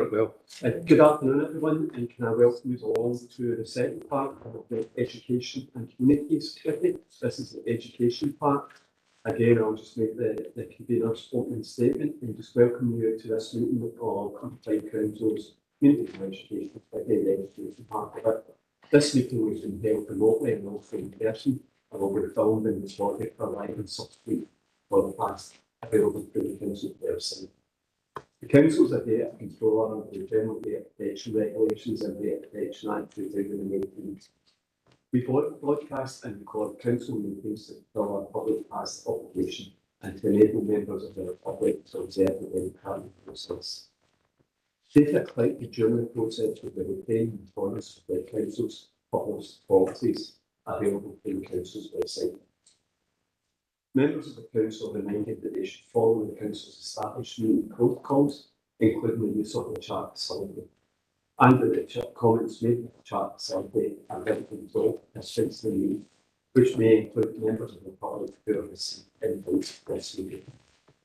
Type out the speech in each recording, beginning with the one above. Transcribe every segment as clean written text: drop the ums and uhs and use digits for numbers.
Well, good afternoon everyone, and can I welcome you along to the second part of the Education and Communities Committee. This is the education part. Again, I'll just make the convener's opening statement and just welcome you to this meeting of County Council's Community and Education Committee, the education part of it. This meeting was been held remotely and also in person, and will be filmed and recorded for live and subsequent broadcast available through the Council's website. The Council's a data controller under the General Data Protection Regulations and Data Protection Act 2018. We broadcast and record Council meetings to fulfil our public past obligation and to enable members of the public to observe the democratic process. Data collected during the process will be retained in accordance with the Council's published policies available through the Council's website. Members of the Council are reminded that they should follow the Council's established meeting protocols, including the use of the chat facility, and that the comments made in the chat facility are written below since the meeting, which may include members of the public who have received invites to this meeting.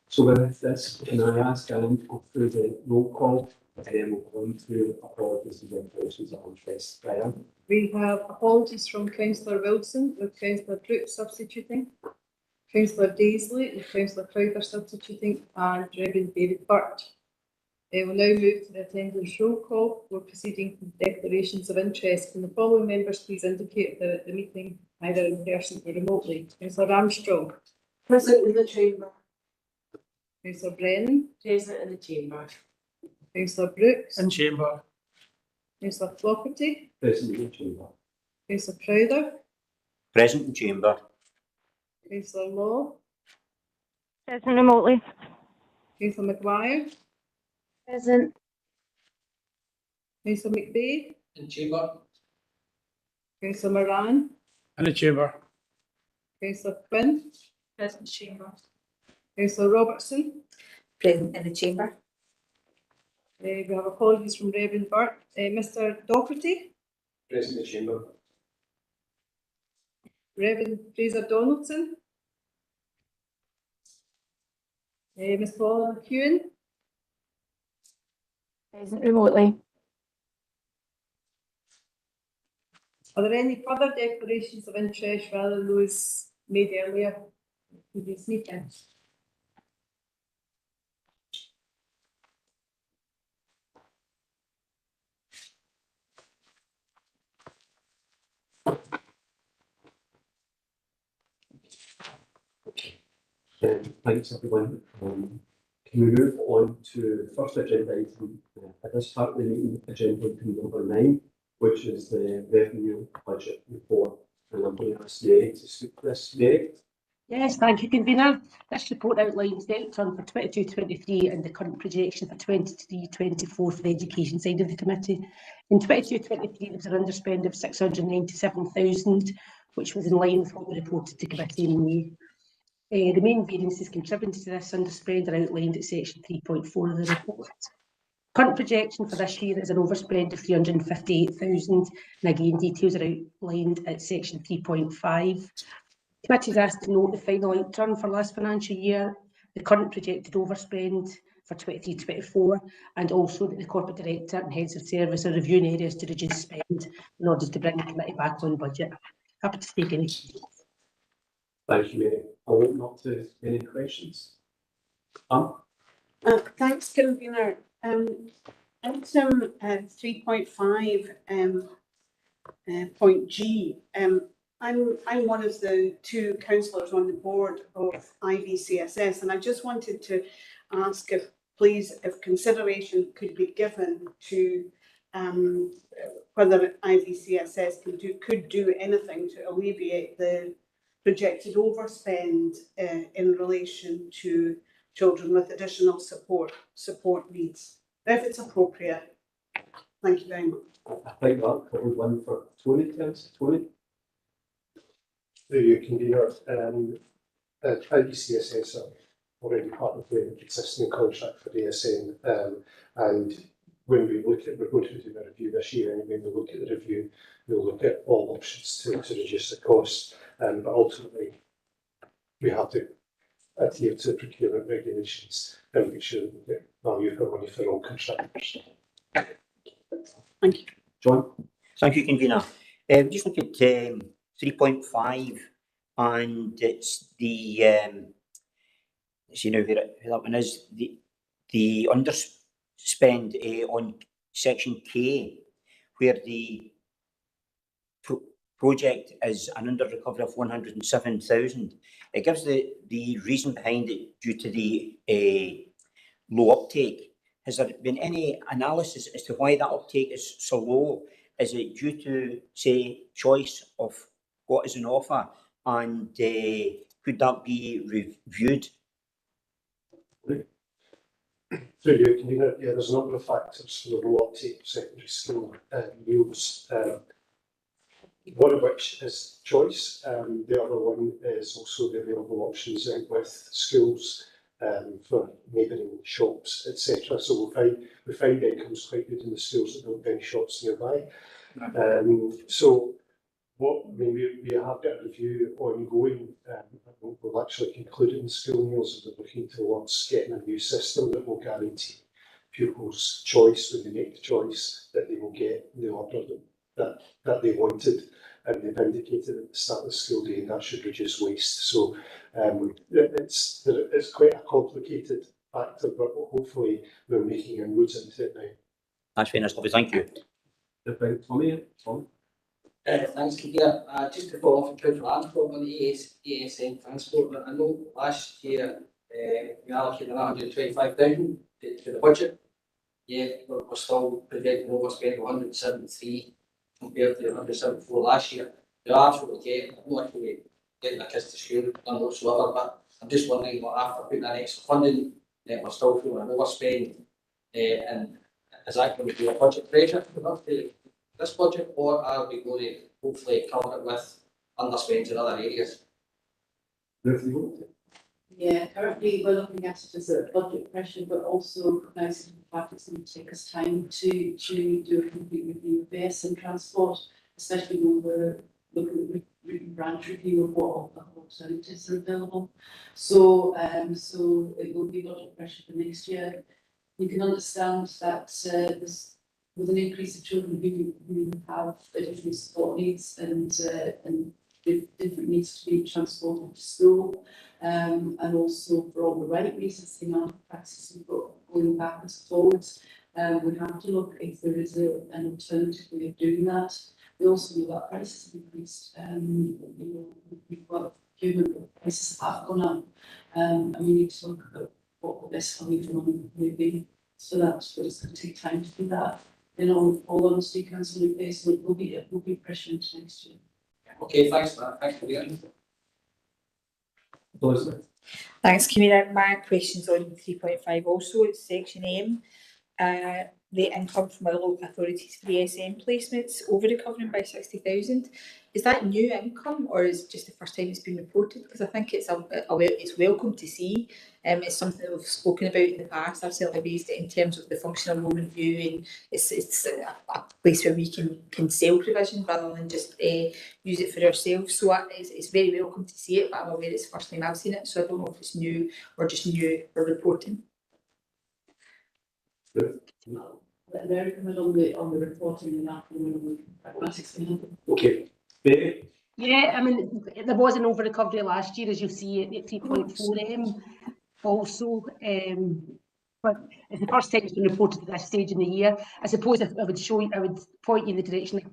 So with this, can I ask Anne to go through the roll call, and then we'll go into apologies and resolutions of interest. Brian? We have apologies from Councillor Wilson, with Councillor Brooks substituting, Councillor Daisley and Councillor Crowther substituting, and Reverend David Burt. We'll now move to the attendance roll call. We're proceeding with declarations of interest. Can the following members please indicate they're at the meeting either in person or remotely? Councillor Armstrong. Present in the chamber. Councillor Brennan. Present in the chamber. Councillor Brooks. In chamber. Councillor Flaherty. Present in the chamber. Councillor Crowther. Present in chamber. Councillor Law. Present remotely. Councillor Maguire. Present. Councillor McVeigh. In chamber. Councillor Moran. In the chamber. Councillor Quinn. Present chamber. Councillor Robertson. Present in the chamber. We have apologies from Reverend Burt. Mr Doherty. Present in the chamber. Reverend Fraser Donaldson. Ms Paula McEwen. Present remotely. Are there any further declarations of interest rather than those made earlier in this meeting? Thanks everyone. Can we move on to the first agenda item at this part of the meeting, agenda item number 9, which is the revenue budget report. And I'm going to ask Mary to speak to this. Mary? Yes, thank you, convener. This report outlines the outturn for 22-23 and the current projection for 23-24 for the education side of the committee. In 22-23, there was an underspend of 697,000, which was in line with what we reported to committee in May. The main variances contributing to this underspend are outlined at section 3.4 of the report. Current projection for this year is an overspend of 358,000, and again details are outlined at section 3.5. Committee is asked to note the final outturn for last financial year, the current projected overspend for 23-24, and also that the corporate director and heads of service are reviewing areas to reduce spend in order to bring the committee back on budget. Happy to take any questions. Thank you, Mary. I'll open up to any questions. Thanks, convener. Item 3.5 point G. I'm one of the two councillors on the board of IVCSS, and I just wanted to ask if consideration could be given to whether IVCSS could do anything to alleviate the projected overspend in relation to children with additional support needs, if it's appropriate. Thank you very much. I think that covered one for Tony. Tony? The convener, IVCSS are already part of the existing contract for DSN, and when we look at, we're going to do a review this year, and when we look at the review, we'll look at all options to reduce the cost, but ultimately we have to adhere to procurement regulations and make sure that we get value for money for all contractors. Thank you. John? Thank you, convener. Just look at 3.5, and it's the see now where that one is, the underspend on section K, where the project is an under recovery of 107,000. It gives the reason behind it due to the low uptake. Has there been any analysis as to why that uptake is so low? Is it due to, say, choice of what is on offer, and could that be reviewed? Through you, convener, yeah, there's a number of factors for the low uptake of secondary school yields. One of which is choice. The other one is also the available options with schools for neighbouring shops, etc. So we find incomes quite good in the schools that don't have any shops nearby. So we have got a review ongoing. We've actually concluded in school meals that we're looking towards getting a new system that will guarantee pupils' choice when they make the choice, that they will get the order that they wanted, and they've indicated at the start of the school day, and that should reduce waste. So it's quite a complicated factor, but hopefully we're making inroads into it now. That's very nice, lovely, thank you. Tom? Thanks, Keir. Just to follow up on transport on the ASN transport, I know last year we allocated 125,000 to the budget. Yeah, we're still projecting overspend of 173 compared to 174 last year. They're absolutely not actually getting the kids to school none whatsoever, but I'm just wondering what after putting that extra funding, we're still feeling an overspend, and is that going to be a budget pressure for this budget, or are we going to hopefully cover it with underspends in other areas? Yeah, currently we're looking at it as a budget pressure, but also recognizing the fact it's going to take us time to do a complete review of ASN transport, especially when we're looking at branch review of what alternatives are available. So it will be budget pressure for next year. You can understand that with an increase of children who have different support needs and different needs to be transported to school, and also for all the right reasons, the amount of practice we've got going backwards and forwards, we have to look if there is an alternative way of doing that. We also know that prices have increased. We've got human prices have gone up, and we need to look at what the best value for money may be. So that's what it's going to take time to do that. In all honesty, Councillor Basin, it will be pressure into next year. Okay, thanks for that. Thanks for the answer. Elizabeth? Thanks, Convener. My question's on 3.5 also, it's section M. The income from our local authorities for the ASN placements over recovering by 60,000. Is that new income, or is it just the first time it's been reported? Because I think it's welcome to see. It's something we've spoken about in the past. I've certainly raised it in terms of the functional enrolment view, and it's a place where we can sell provision rather than just use it for ourselves. So it's very welcome to see it, but I'm aware it's the first time I've seen it, so I don't know if it's new or just new for reporting. They're coming on the reporting and that the pragmatics behind it. Okay. Mary? Yeah, I mean, there was an over recovery last year, as you see at 3.4M also. But it's the first time it's been reported at this stage in the year. I suppose I would point you in the direction of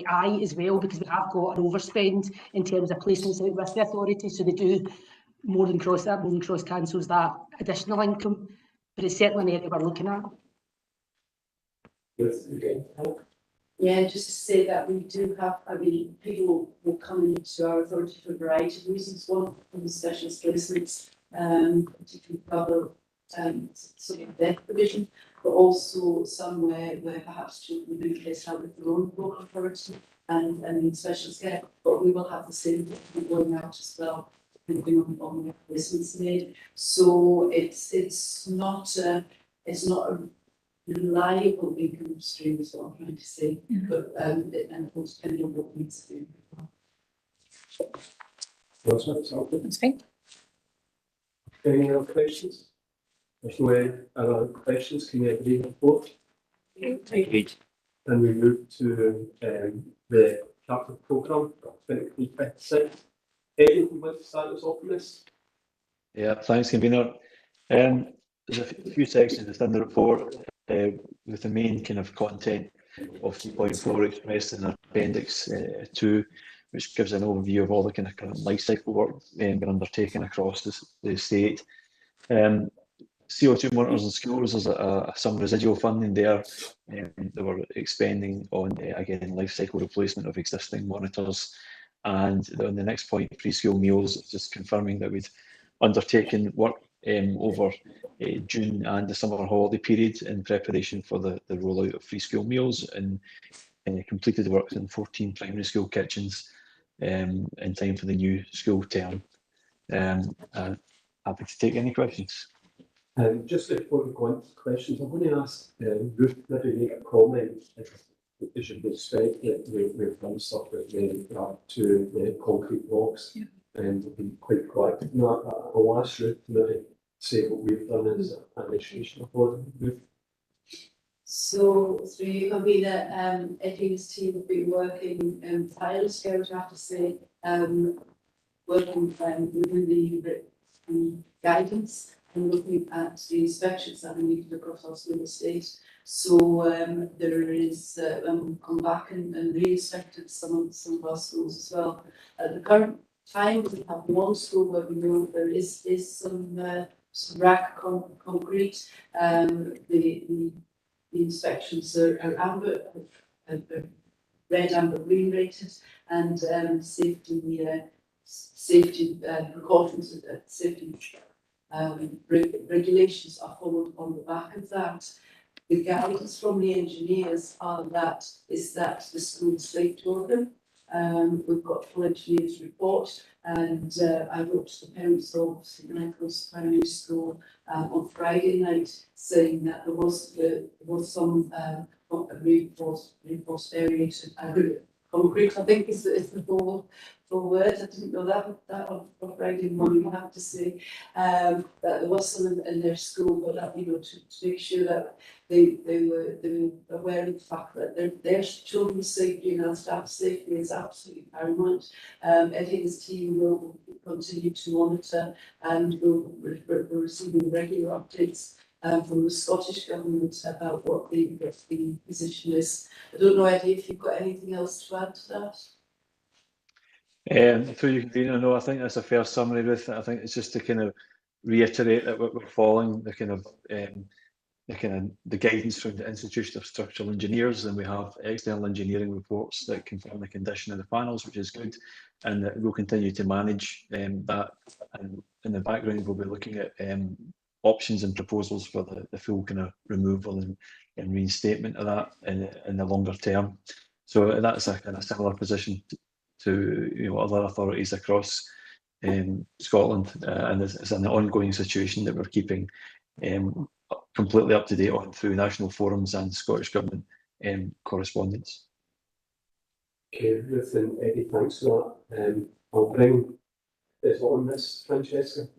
I as well, because we have got an overspend in terms of placements out with the authority, so they do more than cross cancels that additional income. But it's certainly an area we're looking at. Yes, okay. Yeah, just to say that we do have, people will come into our authority for a variety of reasons. One, from the specialist placements, particularly cover sort of death provision, but also somewhere where perhaps children will be placed out with their own local authority and specialist care. But we will have the same thing going out as well, depending on the placements made. So it's not a reliable income stream is what I'm trying to say, but and of course depending on what needs to do. That's fine. Any other questions? There's no other questions. Can you agree with both? Agreed. Then we move to the capital programme, 23-26. Eddie, would you like to start us off on this? Yeah, thanks, convener. There's a few sections within the report with the main kind of content of 3.4 expressed in Appendix 2, which gives an overview of all the kind of current life cycle work being undertaken across the state. CO2 monitors in schools, there's some residual funding there. They were expending on, again, life cycle replacement of existing monitors. And on the next point, preschool meals, just confirming that we'd undertaken work over June and the summer holiday period in preparation for the rollout of free school meals, and completed the works in 14 primary school kitchens in time for the new school term. Happy to take any questions. Just before we go on to questions, I'm going to ask Ruth maybe make a comment. As you would expect, that we've done stuff with to the concrete blocks, and we've been quite quiet. No, I'll ask Ruth to maybe say what we've done as an education board. Ruth. So through you, convener, Eddie's team have been working tirelessly, I would have to say, working within the guidance and looking at the inspections that we needed across our school estate. So there is, come back and re-inspected some of our schools as well. At the current time, we have one school where we know there is some rack concrete. The inspections are amber, red, amber, green rated, and safety precautions, safety regulations are followed on the back of that. The guidance from the engineers is that the school is safe to open. We've got full engineers report, and I wrote to the parents of St Michael's Primary School on Friday night saying that there was some reinforced aerated concrete, I think is the full word. I didn't know that on Friday morning, I have to say, that there was some in their school, but that, to make sure that they were aware of the fact that their children's safety and our staff's safety is absolutely paramount. Eddie and his team will continue to monitor, and we're receiving regular updates from the Scottish Government about what the position is. I don't know, Eddie, if you've got anything else to add to that? Through you, convener, no, I think that's a fair summary, Ruth. I think it's just to kind of reiterate that we're following the guidance from the Institute of Structural Engineers, and we have external engineering reports that confirm the condition of the panels, which is good, and that we'll continue to manage that. And in the background, we'll be looking at options and proposals for the full kind of removal and reinstatement of that in the longer term. So that's a kind of similar position to other authorities across Scotland, and it's an ongoing situation that we're keeping completely up to date on through national forums and Scottish Government correspondence. Okay, Ruth and Eddie, thanks for that. I'll bring this on this, Francesca.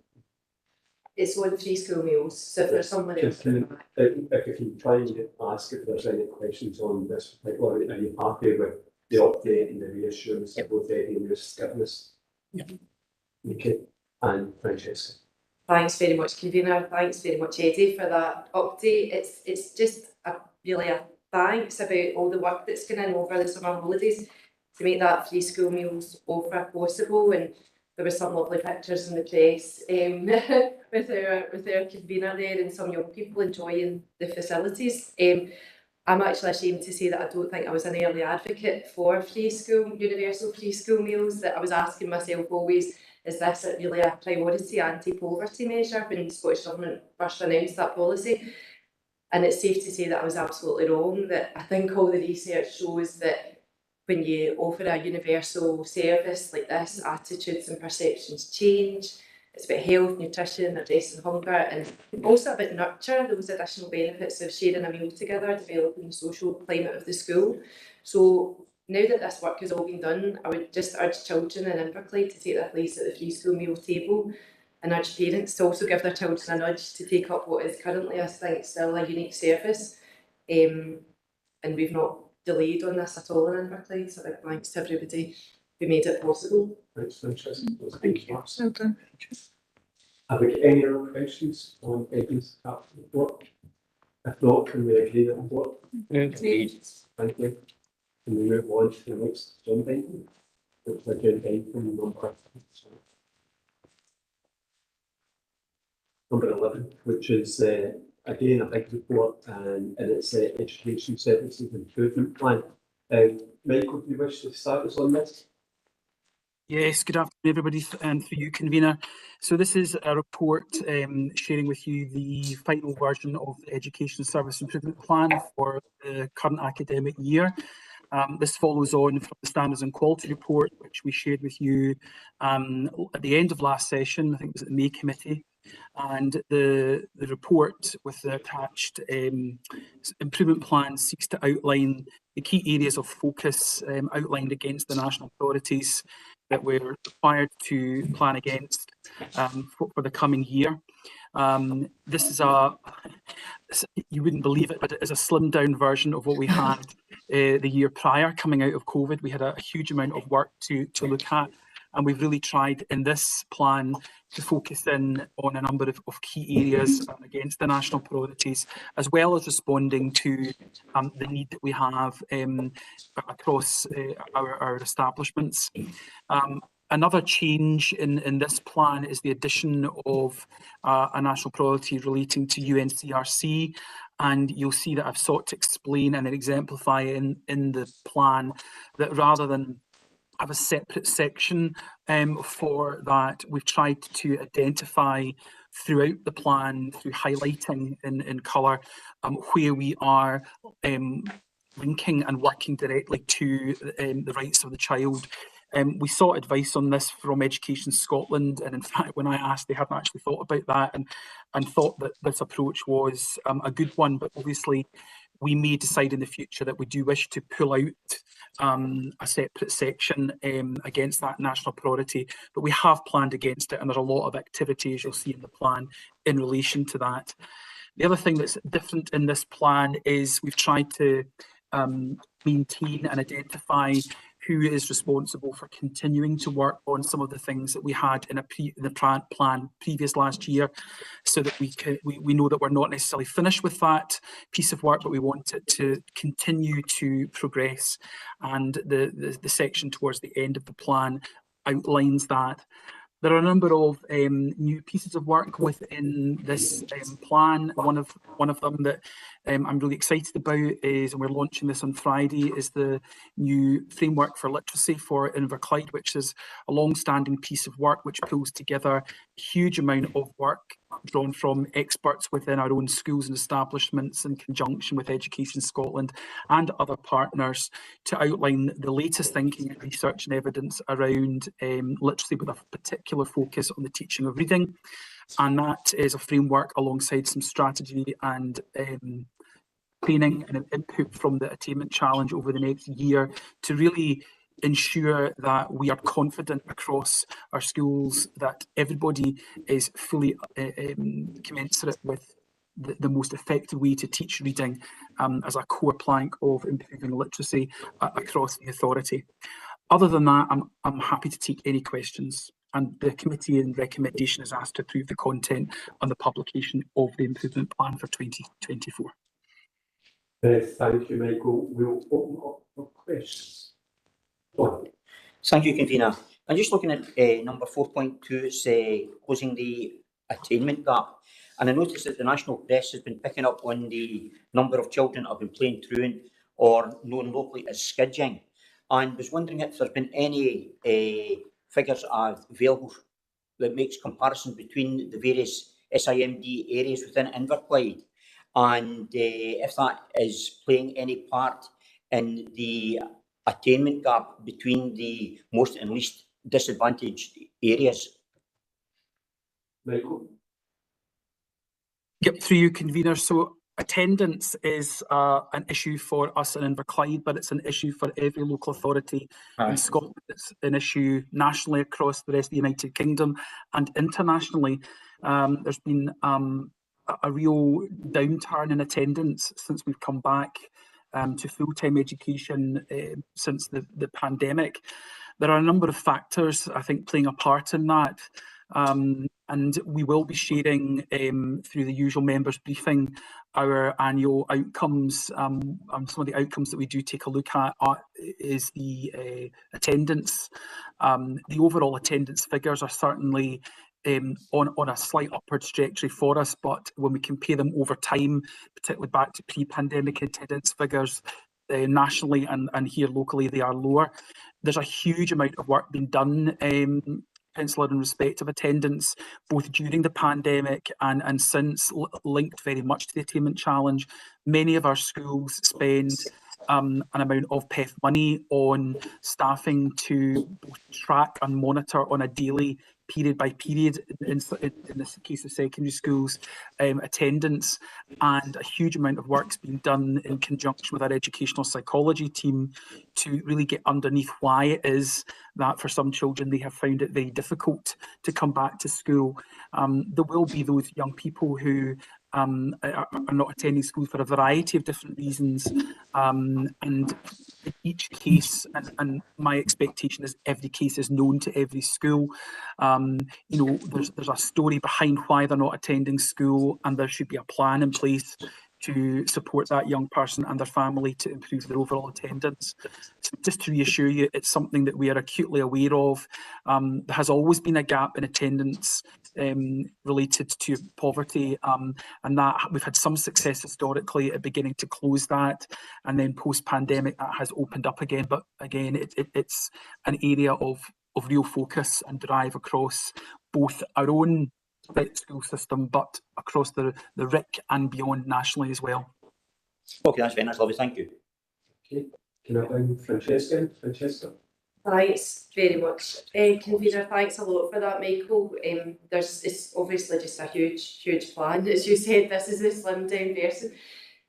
It's on free school meals, so if there's someone else. If you can try and ask if there's any questions on this, or are you happy with the update and the reassurance that both Eddie and Ruth given us? Yeah. Okay, and Francesca. Thanks very much, convener. Thanks very much, Eddie, for that update. It's just really a thanks about all the work that's going in over the summer holidays to make that free school meals offer possible. And there were some lovely pictures in the press with our convener there, and some young people enjoying the facilities. I'm actually ashamed to say that I don't think I was an early advocate for universal free school meals, that I was asking myself always, is this really a priority anti-poverty measure when the Scottish Government first announced that policy? And it's safe to say that I was absolutely wrong, that I think all the research shows that when you offer a universal service like this, attitudes and perceptions change. It's about health, nutrition, addressing hunger, and also about nurture, those additional benefits of sharing a meal together, developing the social climate of the school. So now that this work has all been done, I would just urge children in Inverclyde to take their place at the free school meal table, and urge parents to also give their children a nudge to take up what is currently, I think, still a unique service. And we've not delayed on this at all in Inverclyde, so big thanks to everybody who made it possible. Thanks, Francesca. Thank you. Well done. Have we got any other questions on Eddie's capital report? If not, can we agree that report? Thank you. Can we move on to the next agenda item? Which is agenda item number 11, which is again a big report, and it's Education Services Improvement Plan. Michael, do you wish to start us on this? Yes, good afternoon everybody, and for you, convener. So this is a report sharing with you the final version of the Education Service Improvement Plan for the current academic year. This follows on from the Standards and Quality Report, which we shared with you at the end of last session. I think it was at the May Committee. And the report with the attached improvement plan seeks to outline the key areas of focus outlined against the national priorities that we're required to plan against for the coming year. This is you wouldn't believe it, but it is a slimmed down version of what we had the year prior coming out of COVID. We had a huge amount of work to look at, and we've really tried in this plan to focus in on a number of key areas against the national priorities, as well as responding to the need that we have across our establishments. Another change in this plan is the addition of a national priority relating to UNCRC, and you'll see that I've sought to explain and exemplify in the plan that rather than have a separate section for that, we've tried to identify throughout the plan, through highlighting in colour, where we are linking and working directly to the rights of the child. We sought advice on this from Education Scotland, and in fact when I asked, they hadn't actually thought about that and thought that this approach was a good one, but obviously we may decide in the future that we do wish to pull out a separate section against that national priority, but we have planned against it, and there's a lot of activity, as you'll see in the plan, in relation to that. The other thing that's different in this plan is we've tried to maintain and identify who is responsible for continuing to work on some of the things that we had in the plan previous last year, so that we know that we're not necessarily finished with that piece of work, but we want it to continue to progress. And the section towards the end of the plan outlines that. There are a number of new pieces of work within this plan. One of them that I'm really excited about is, and we're launching this on Friday, is the new framework for literacy for Inverclyde, which is a long-standing piece of work which pulls together a huge amount of work drawn from experts within our own schools and establishments in conjunction with Education Scotland and other partners to outline the latest thinking and research and evidence around literacy, with a particular focus on the teaching of reading. And that is a framework alongside some strategy and training and input from the Attainment Challenge over the next year to really ensure that we are confident across our schools that everybody is fully commensurate with the most effective way to teach reading as a core plank of improving literacy across the authority. Other than that, I'm happy to take any questions, and the committee and recommendation is asked to approve the content on the publication of the improvement plan for 2024. Thank you, Michael. We'll open up for questions. Thank you, convener. I'm just looking at number 4.2, it's closing the attainment gap. And I noticed that the national press has been picking up on the number of children that have been playing truant, or known locally as skidging. And was wondering if there's been any figures available that makes comparison between the various SIMD areas within Inverclyde, and if that is playing any part in the attainment gap between the most and least disadvantaged areas. Michael? Yep, through you, convener. So attendance is an issue for us in Inverclyde, but it's an issue for every local authority in Scotland. It's an issue nationally across the rest of the United Kingdom, and internationally. There's been a real downturn in attendance since we've come back to full-time education since the pandemic. There are a number of factors, I think, playing a part in that. And we will be sharing through the usual members briefing our annual outcomes. And some of the outcomes that we do take a look at is the attendance. The overall attendance figures are certainly on a slight upward trajectory for us, but when we compare them over time, particularly back to pre-pandemic attendance figures, nationally and here locally, they are lower. There's a huge amount of work being done, Councillor, in respect of attendance, both during the pandemic and since, linked very much to the Attainment Challenge. Many of our schools spend an amount of PEF money on staffing to both track and monitor on a daily, period by period, in this case of secondary schools, attendance, and a huge amount of work's been done in conjunction with our educational psychology team to really get underneath why it is that for some children they have found it very difficult to come back to school. There will be those young people who are not attending school for a variety of different reasons, and in each case, and my expectation is every case is known to every school. You know, there's a story behind why they're not attending school, and there should be a plan in place to support that young person and their family to improve their overall attendance. So just to reassure you, it's something that we are acutely aware of. There has always been a gap in attendance related to poverty, and that we've had some success historically at beginning to close that, and then post-pandemic that has opened up again. But again, it's an area of real focus and drive across both our own school system, but across the RIC and beyond nationally as well. Okay, that's lovely, thank you. Okay, can I bring Francesca? Francesca? Thanks very much, convener. Thanks a lot for that, Michael. It's obviously just a huge plan. As you said, this is a slimmed down version,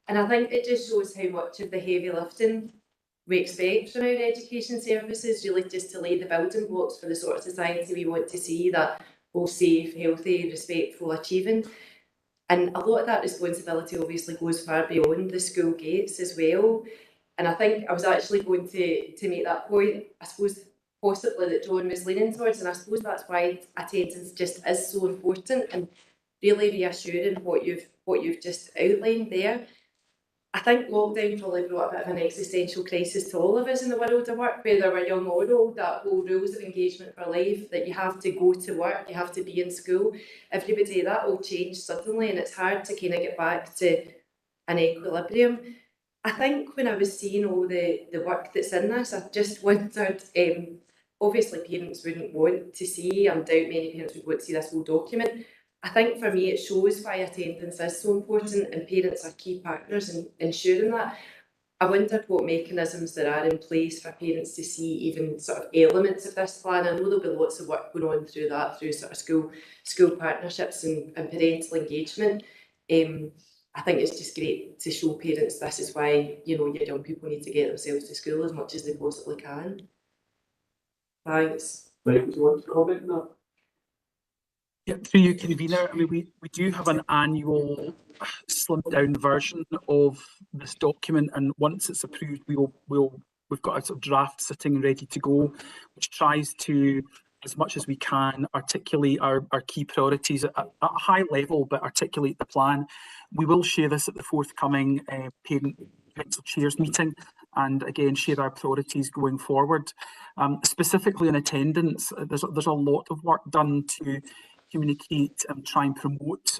and I think it just shows how much of the heavy lifting we expect from our education services, really just to lay the building blocks for the sort of society we want to see, that both safe, healthy, respectful, achieving. And a lot of that responsibility obviously goes far beyond the school gates as well. And I think I was actually going to make that point, I suppose, possibly that John was leaning towards, and I suppose that's why attendance just is so important, and really reassuring what you've just outlined there. I think lockdown probably brought a bit of an existential crisis to all of us in the world of work, whether we're young or old, that whole rules of engagement for life, that you have to go to work, you have to be in school. Everybody, that all changed suddenly, and it's hard to kind of get back to an equilibrium. I think when I was seeing all the work that's in this, I just wondered, obviously parents wouldn't want to see, I doubt many parents would want to see this whole document. I think for me it shows why attendance is so important, and parents are key partners in ensuring that. I wondered what mechanisms there are in place for parents to see even sort of elements of this plan. I know there'll be lots of work going on through that, through sort of school partnerships and parental engagement. I think it's just great to show parents this is why, you know, your young people need to get themselves to school as much as they possibly can. Thanks. Mike, do you want to comment on that? Yeah, through you, convener. I mean, we do have an annual slimmed down version of this document, and once it's approved, we've got a sort of draft sitting ready to go, which tries to, as much as we can, articulate our key priorities at a high level, but articulate the plan. We will share this at the forthcoming parent council chairs meeting, and again share our priorities going forward. Specifically in attendance, there's a lot of work done to communicate and try and promote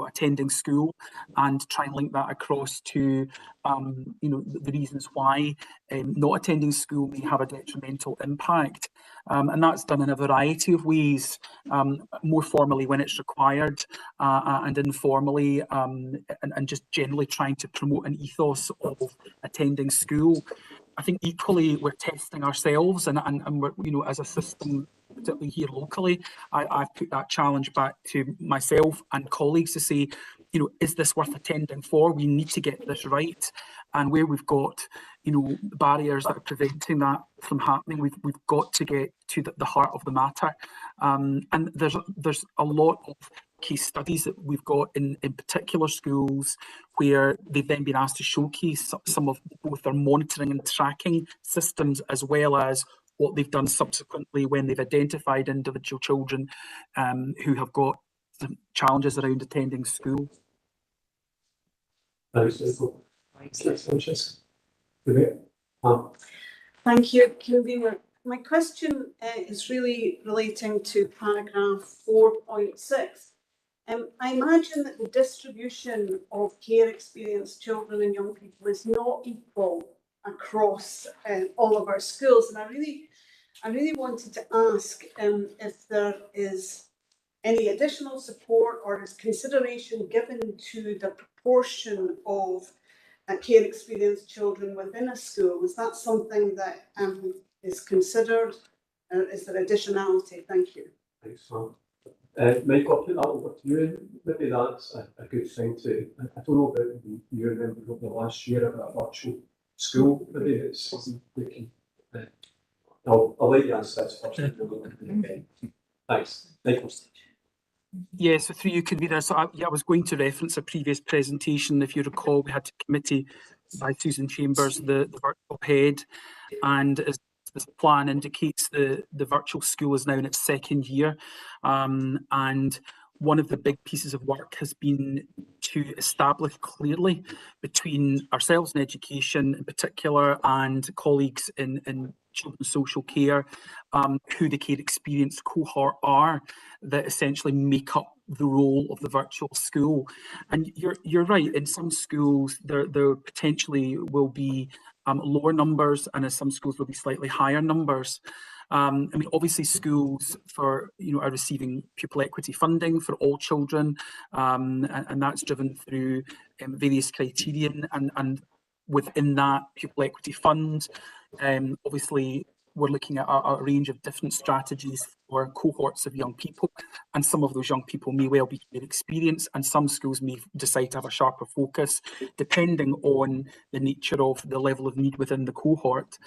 attending school, and try and link that across to the reasons why not attending school may have a detrimental impact, and that's done in a variety of ways, more formally when it's required, and informally, and just generally trying to promote an ethos of attending school. I think equally we're testing ourselves, and we're, as a system, particularly here locally, I've put that challenge back to myself and colleagues to say, is this worth attending for? We need to get this right. And where we've got, barriers that are preventing that from happening, we've got to get to the heart of the matter. And there's a lot of case studies that we've got in particular schools where they've then been asked to showcase some of both their monitoring and tracking systems, as well as what they've done subsequently when they've identified individual children who have got some challenges around attending school. Thanks, Michael. Thanks, Francesca. Great. Thank you, convener. My question is really relating to paragraph 4.6. I imagine that the distribution of care experienced children and young people is not equal across all of our schools, and I really wanted to ask if there is any additional support or is consideration given to the proportion of care experienced children within a school. Is that something that is considered? Is there additionality? Thank you. Thanks, Sam. Michael, I'll put that over to you. Maybe that's a good thing to, I don't know about you remember over the last year about a virtual school. Maybe it's something we can, I'll let you answer this first. Okay. Thanks. Michael. Yeah, so through you, convener. So I was going to reference a previous presentation. If you recall, we had to committee by Susan Chambers, the virtual head, and as this plan indicates, the virtual school is now in its second year, and one of the big pieces of work has been to establish clearly between ourselves in education in particular and colleagues in children's social care, who the care experience cohort are that essentially make up the role of the virtual school. And you're right, in some schools there potentially will be lower numbers, and in some schools will be slightly higher numbers. I mean, obviously schools are receiving pupil equity funding for all children, and that's driven through various criterion, and within that pupil equity fund, obviously we're looking at a range of different strategies for cohorts of young people, and some of those young people may well be care experienced, and some schools may decide to have a sharper focus depending on the nature of the level of need within the cohort.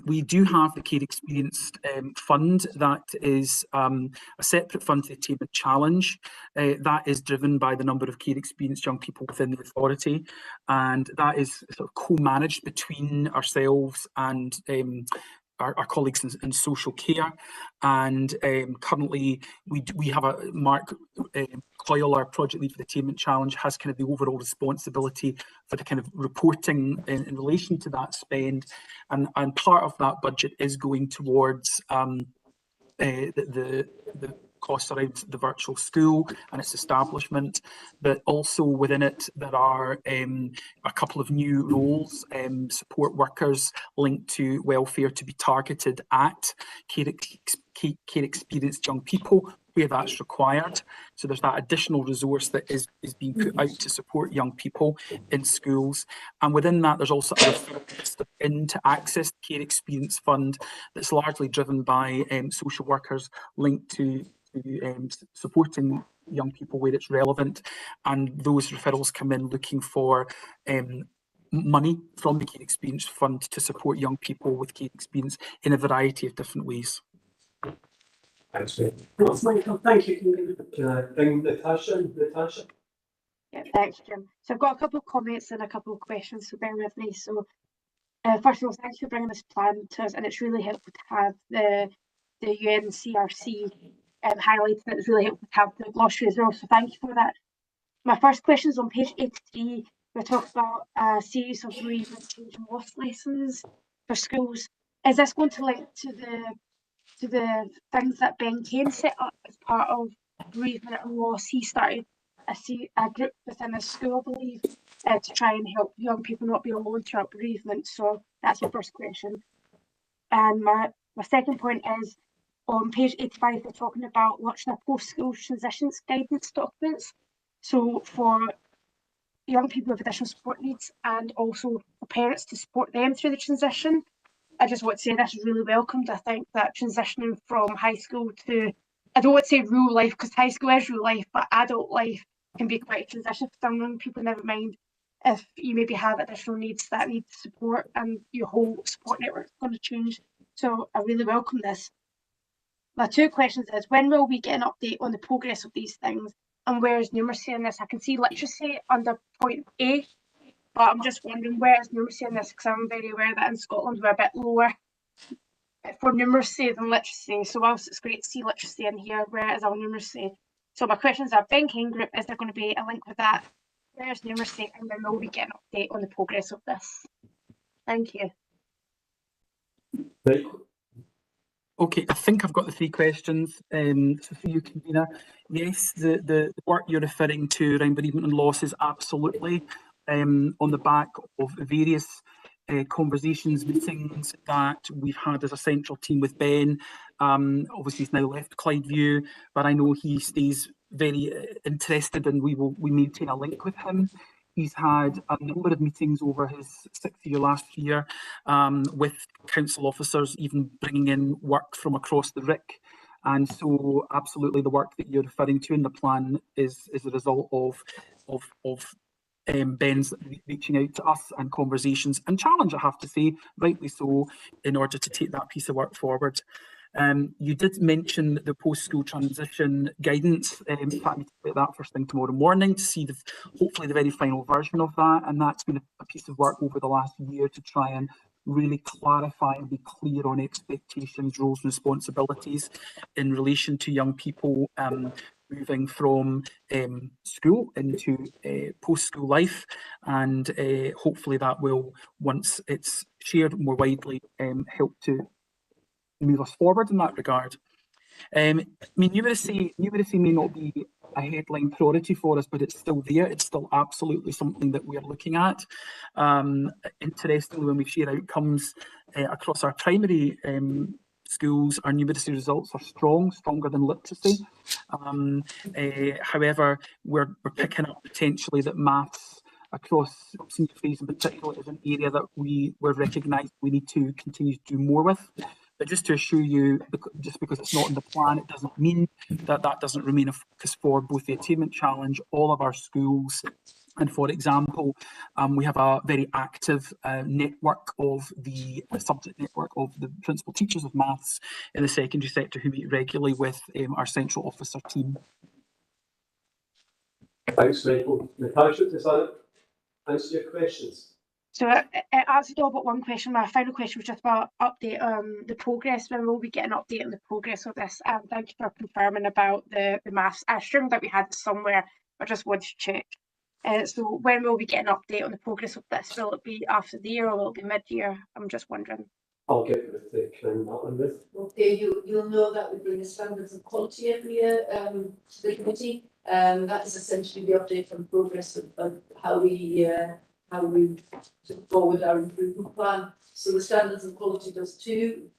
We do have the Care Experienced Fund that is a separate fund to the Attainment Challenge. That is driven by the number of care experienced young people within the authority, and that is sort of co-managed between ourselves and our colleagues in social care. And currently we have a Mark Coyle, our project lead for the Attainment Challenge, has kind of the overall responsibility for the kind of reporting in relation to that spend, and part of that budget is going towards the costs around the virtual school and its establishment, but also within it there are a couple of new roles, support workers linked to welfare, to be targeted at care experienced young people where that's required. So there's that additional resource that is being put out to support young people in schools. And within that, there's also a system in to access the Care Experience Fund that's largely driven by social workers linked to supporting young people where it's relevant. And those referrals come in looking for money from the Care Experience Fund to support young people with care experience in a variety of different ways. Thanks, Thanks, Michael. Thank you, convener. Can I bring Natasha? Yeah, thanks, Jim. So I've got a couple of comments and a couple of questions, so bear with me. So first of all, thanks for bringing this plan to us, and it's really helpful to have the UNCRC highlighted. It's really helpful to have the glossary as well, so thank you for that. My first question is on page 83. We talk about a series of bereavement, change and loss lessons for schools. Is this going to link to the things that Ben Kane set up as part of bereavement and loss? He started a group within a school, I believe, to try and help young people not be alone throughout bereavement. So that's my first question. And my second point is on page 85, we're talking about launching a post-school transitions guidance documents. So for young people with additional support needs and also for parents to support them through the transition. I just want to say this is really welcomed. I think that transitioning from high school to, I don't want to say rural life because high school is rural life, but adult life can be quite a transition for some young people, never mind if you maybe have additional needs that need support and your whole support network is going to change. So I really welcome this. My two questions is, when will we get an update on the progress of these things? and where's numeracy in this? I can see literacy under point A, but I'm just wondering where's numeracy in this, because I'm very aware that in Scotland we're a bit lower for numeracy than literacy. So whilst it's great to see literacy in here, where is our numeracy? So my questions are, banking group, is there going to be a link with that? Where's numeracy? And then will we get an update on the progress of this? Thank you. Okay, I think I've got the three questions. So for you, convener, yes, the work you're referring to around bereavement and loss is absolutely on the back of various conversations, meetings that we've had as a central team with Ben. Obviously he's now left Clydeview, but I know he stays very interested, and we maintain a link with him. He's had a number of meetings over his 6th year last year with council officers, even bringing in work from across the RIC. And so absolutely the work that you're referring to in the plan is a result of Ben's reaching out to us and conversations and challenge, I have to say, rightly so, in order to take that piece of work forward. You did mention the post-school transition guidance. In fact, I need to get that first thing tomorrow morning to see hopefully the very final version of that. And that's been a piece of work over the last year to try and really clarify and be clear on expectations, roles and responsibilities in relation to young people moving from school into post-school life. And hopefully that will, once it's shared more widely, help to move us forward in that regard. I mean, numeracy may not be a headline priority for us, but it's still there. It's still absolutely something that we're looking at. Interestingly, when we share outcomes across our primary schools, our numeracy results are stronger than literacy. However, we're picking up potentially that maths across senior phase in particular is an area that we're recognised we need to continue to do more with. But just to assure you, just because it's not in the plan, it doesn't mean that that doesn't remain a focus for both the Attainment Challenge, all of our schools. And for example, we have a very active network of the subject network of the principal teachers of maths in the secondary sector who meet regularly with our central officer team. Thanks, Michael. Natasha, does that answer your questions? So it answered all but one question. My final question was just about update on the progress. When will we get an update on the progress of this? And thank you for confirming about the maths. I assumed that we had somewhere, I just wanted to check. So when will we get an update on the progress of this? Will it be after the year or will it be mid-year? I'm just wondering. I'll get with the Crown that one with. Okay, you'll know that we bring the standards of quality every year to the committee. That is essentially the update on progress of how we took forward our improvement plan. So the standards of quality does two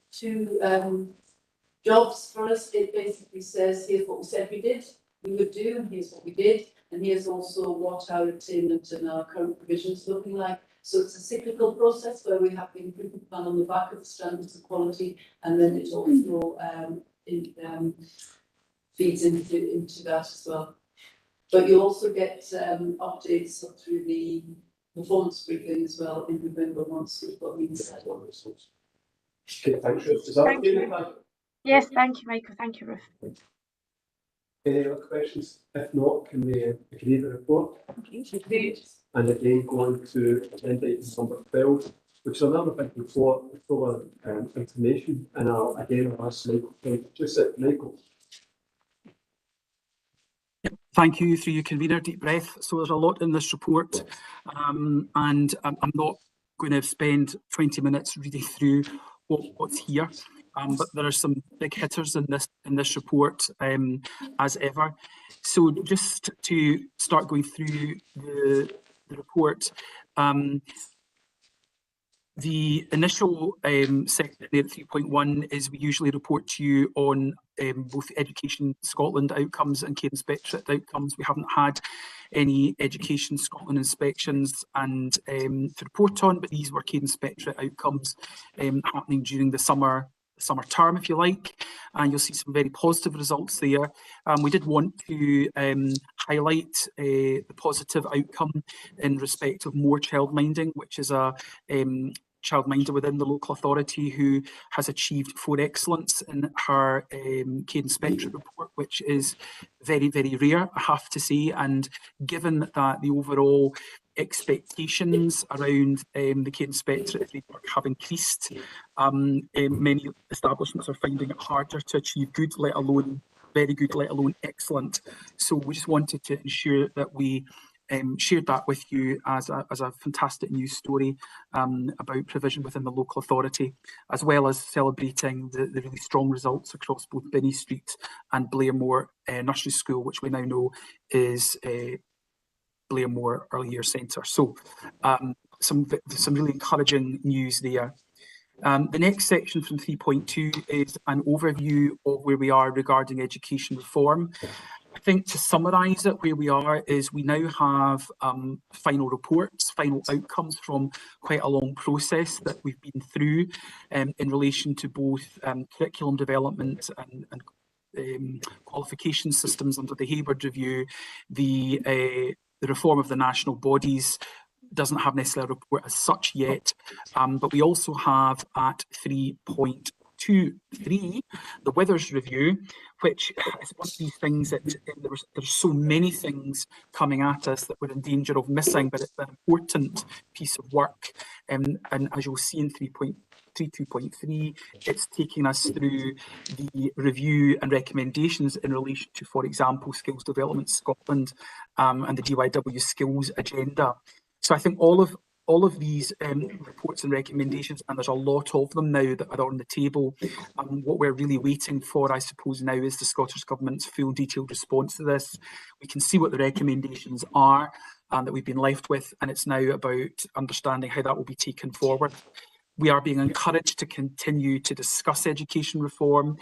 jobs for us. It basically says, here's what we said we would do, and here's what we did, and here's also what our attainment and our current provisions looking like. So it's a cyclical process where we have the improvement plan on the back of the standards of quality, and then it also feeds into that as well. But you also get updates up through the performance briefing as well in November once we've got these. Okay, thanks, Ruth. Is that okay, Natasha? Yes, thank you, Michael. Thank you, Ruth. Any other questions? If not, can we agree the report? And again, going to agenda item number 12, which is another big report full of information. And I'll ask Michael to introduce it. Michael. Thank you, through you, convener. Deep breath. So there's a lot in this report, and I'm not going to spend 20 minutes reading through what's here, but there are some big hitters in this report, as ever. So just to start going through the report, the initial section there at 3.1 is we usually report to you on both Education Scotland outcomes and Care Inspectorate outcomes. We haven't had any Education Scotland inspections and to report on, but these were Care Inspectorate outcomes happening during the summer term, if you like, and you'll see some very positive results there. We did want to highlight the positive outcome in respect of more childminding, which is a childminder within the local authority who has achieved 4 excellence in her Cadence Spectrum report, which is very, very rare, I have to say. And given that the overall expectations around the Cadence Spectrum framework have increased, many establishments are finding it harder to achieve good, let alone very good, let alone excellent. So we just wanted to ensure that we shared that with you as a fantastic news story about provision within the local authority, as well as celebrating the really strong results across both Binney Street and Blairmore Nursery School, which we now know is Blairmore Early Years Centre. So some really encouraging news there. The next section from 3.2 is an overview of where we are regarding education reform. I think to summarise it, where we are is we now have final reports, final outcomes from quite a long process that we've been through in relation to both curriculum development and qualification systems under the Hayward Review. The reform of the national bodies doesn't have necessarily a report as such yet, but we also have at 3.23 the Withers Review, which is one of these things that there's so many things coming at us that we're in danger of missing, but it's an important piece of work. And as you'll see in 3.3, it's taking us through the review and recommendations in relation to, for example, Skills Development Scotland and the DYW Skills Agenda. So I think all of these reports and recommendations, and there's a lot of them now that are on the table. What we're really waiting for, I suppose, now is the Scottish Government's full detailed response to this. We can see what the recommendations are that we've been left with, and it's now about understanding how that will be taken forward. We are being encouraged to continue to discuss education reform.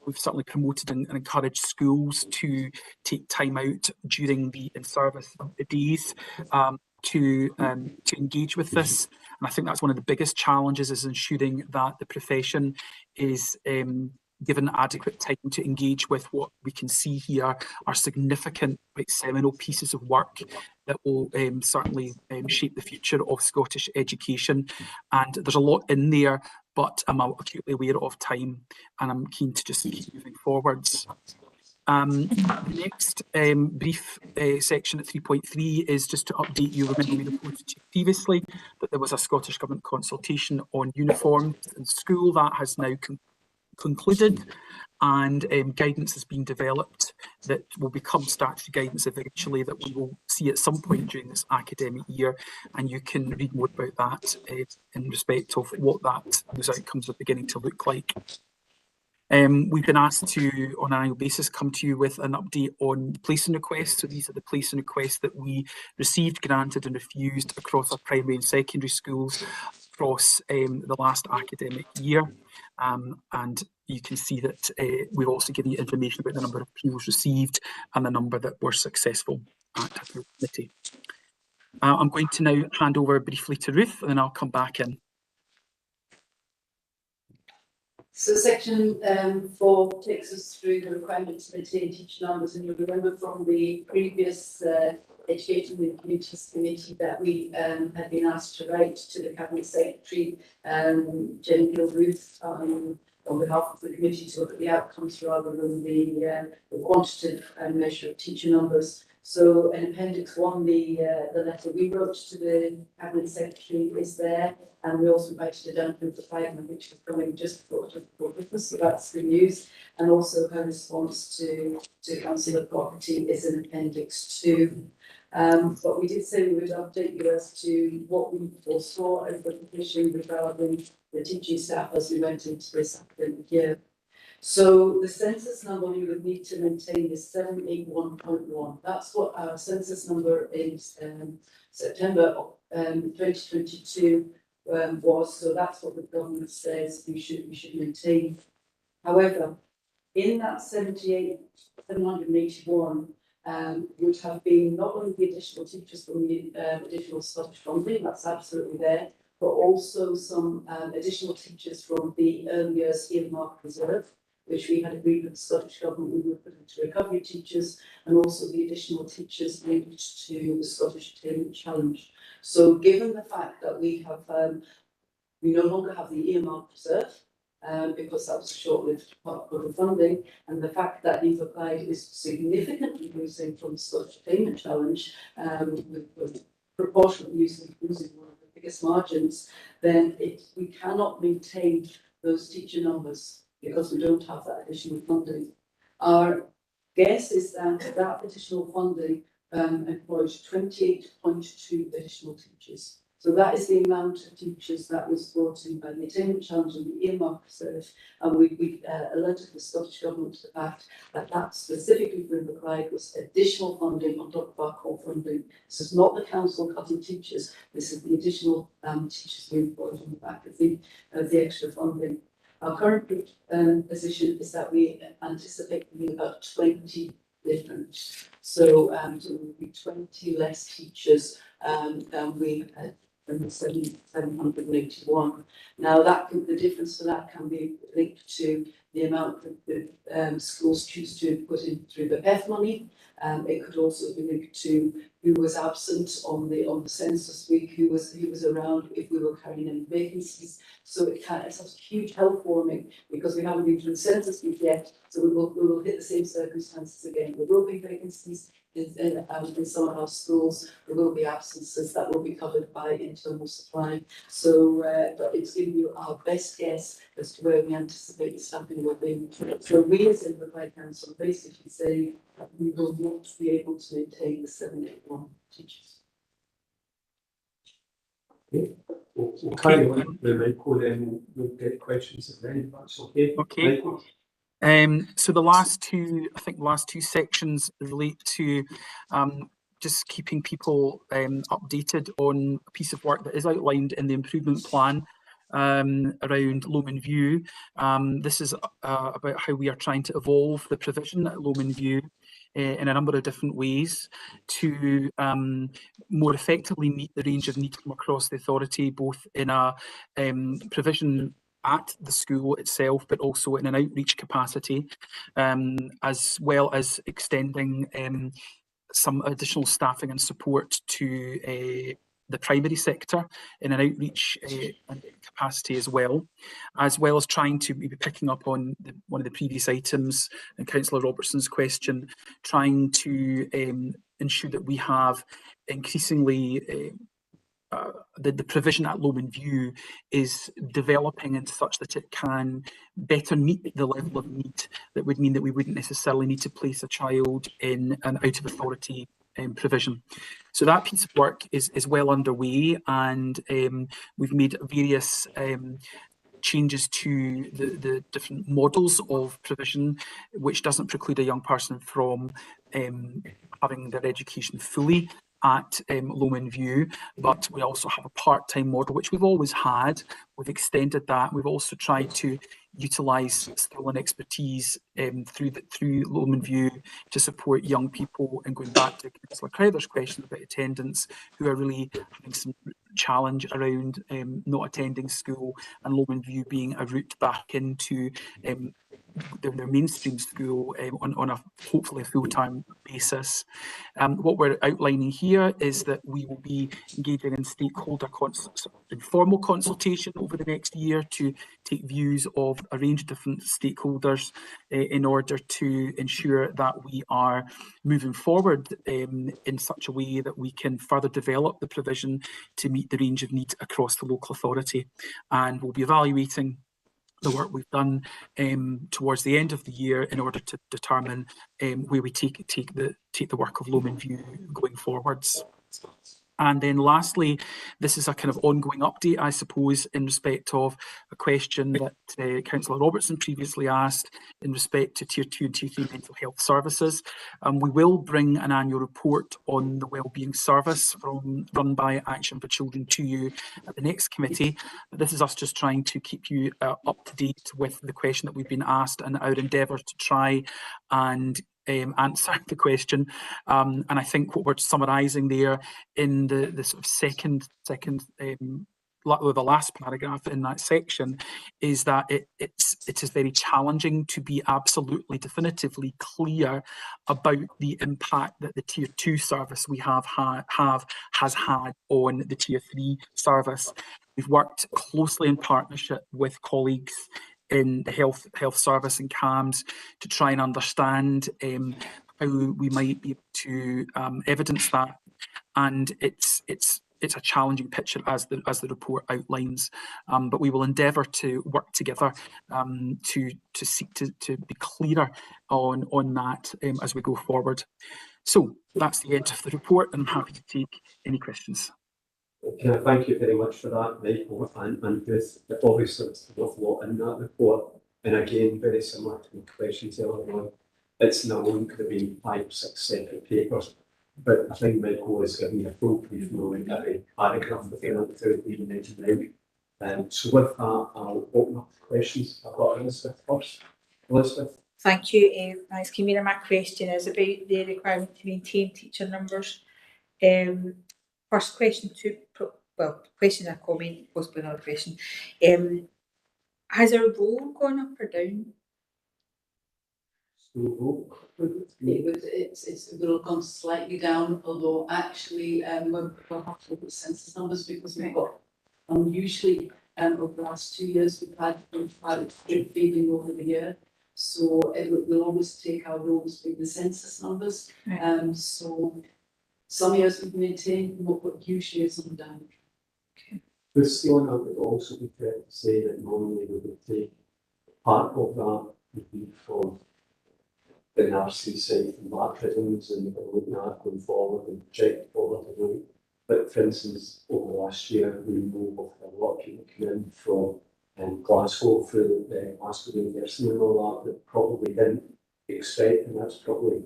We've certainly promoted and encouraged schools to take time out during the in-service days to engage with this. And I think that's one of the biggest challenges, is ensuring that the profession is given adequate time to engage with what we can see here are significant, quite seminal pieces of work that will certainly shape the future of Scottish education. And there's a lot in there, but I'm acutely aware of time, and I'm keen to just keep moving forwards. The next brief section at 3.3 is just to update you. Remember, we reported to you previously that there was a Scottish Government consultation on uniforms in school. That has now concluded, and guidance has been developed that will become statutory guidance eventually, that we will see at some point during this academic year, and you can read more about that in respect of what those outcomes are beginning to look like. We've been asked to, on an annual basis, come to you with an update on placing requests. So these are the placing requests that we received, granted and refused across our primary and secondary schools across the last academic year. And you can see that we've also given you information about the number of appeals received and the number that were successful at the committee. I'm going to now hand over briefly to Ruth, and then I'll come back in. So section 4 takes us through the requirement to maintain teacher numbers, and you'll remember from the previous Education and Communities Committee that we had been asked to write to the Cabinet Secretary, Jenny Gilruth, on behalf of the committee, to look at the outcomes rather than the quantitative measure of teacher numbers. So in Appendix 1, the letter we wrote to the Cabinet Secretary is there, and we also invited her down for Friday, which is coming just before Christmas, so that's good news. And also her response to Councillor Property is in Appendix 2. But we did say we would update you as to what we foresaw as the position regarding the teaching staff as we went into this academic year. So the census number we would need to maintain is 781.1. That's what our census number in September 2022 was. So that's what the government says we should maintain. However, in that 781 would have been not only the additional teachers from the additional Scottish funding, that's absolutely there, but also some additional teachers from the early years earmark reserve, which we had agreed with the Scottish Government we would put into recovery teachers, and also the additional teachers linked to the Scottish Attainment Challenge. So given the fact that we have We no longer have the earmark reserve, because that was a short-lived part of the funding, and the fact that Youth Applied is significantly losing from the Scottish Payment Challenge, with proportionately losing one of the biggest margins, then we cannot maintain those teacher numbers because we don't have that additional funding. Our guess is that that additional funding employs 28.2 additional teachers. So that is the amount of teachers that was brought in by the Attainment Challenge and the earmark reserve. And we alerted the Scottish Government to the fact that that specifically for Inverclyde was additional funding on top of our core funding. This is not the council cutting teachers. This is the additional teachers we employed on the back of the extra funding. Our current position is that we anticipate being about 20 different. So there will be 20 less teachers than we had than the 781. Now the difference to that can be linked to the amount that the schools choose to put in through the PEF money. It could also be linked to who was absent on the census week, who was around, if we were carrying any vacancies. So it's a huge health warming because we haven't been through the census week yet. So we will hit the same circumstances again. There will be vacancies in some of our schools. There will be absences that will be covered by internal supply. So but it's giving you our best guess as to where we anticipate the staffing will be. So we as Inverclyde Council basically say that we will not be able to maintain the 781 teachers. Okay. We'll carry on with Michael, then we'll get questions at the end, if that's okay. Okay. Michael? So the last two sections relate to just keeping people updated on a piece of work that is outlined in the improvement plan around Lomond View. This is about how we are trying to evolve the provision at Lomond View in a number of different ways to more effectively meet the range of needs from across the authority, both in a provision at the school itself, but also in an outreach capacity, as well as extending some additional staffing and support to the primary sector in an outreach capacity as well as trying to be picking up on one of the previous items and Councillor Robertson's question, trying to ensure that we have increasingly the provision at Lomond View is developing into such that it can better meet the level of need that would mean that we wouldn't necessarily need to place a child in an out of authority provision. So that piece of work is well underway, and we've made various changes to the different models of provision, which doesn't preclude a young person from having their education fully at Lomond View, but we also have a part-time model, which we've always had. We've extended that. We've also tried to utilise skill and expertise through Lomond View to support young people. And going back to Councillor Crowther's question about attendance, who are really having some challenge around not attending school, and Lomond View being a route back into their mainstream school on a hopefully a full-time basis. What we're outlining here is that we will be engaging in stakeholder informal consultation over the next year to take views of a range of different stakeholders in order to ensure that we are moving forward in such a way that we can further develop the provision to meet the range of needs across the local authority. And we'll be evaluating the work we've done towards the end of the year in order to determine where we take the work of Lomond View going forwards. And then lastly, this is a kind of ongoing update, I suppose, in respect of a question that Councillor Robertson previously asked in respect to Tier 2 and Tier 3 mental health services. We will bring an annual report on the wellbeing service run by Action for Children to you at the next committee. This is us just trying to keep you up to date with the question that we've been asked and our endeavour to try and answer the question, and I think what we're summarising there in the sort of second the last paragraph in that section is that it is very challenging to be absolutely definitively clear about the impact that the Tier 2 service we has had on the Tier 3 service. We've worked closely in partnership with colleagues in the health service and CAMS to try and understand how we might be able to evidence that. And it's a challenging picture as the report outlines, but we will endeavour to work together to seek to be clearer on that as we go forward. So that's the end of the report, and I'm happy to take any questions. Can I thank you very much for that, Michael, and Ruth. Obviously, there's an awful lot in that report, and again, very similar to the questions earlier on. It's not only going to be 5 or 6 separate papers, but I think Michael has given you a full brief knowing every paragraph without even mentioning out. So with that, I'll open up the questions. I've got Elizabeth first. Elizabeth. Thank you. Thanks, Convener. My question is about the requirement to maintain teacher numbers. First question question or comment, possibly another question. Has our roll gone up or down? It will have gone slightly down, although actually we'll have to look at census numbers because we've got unusually over the last 2 years we've had drip feeding over the year. So we'll always take our rolls with the census numbers. So some years we've maintained more, but usually it's on down. This one, I would also be fair to say that normally we would take part of that would be from the NRC side from baptisms and looking at going forward and project forward the route. But for instance, over the last year, we know of a lot of people come in from Glasgow through Glasgow University and all that probably didn't expect, and that's probably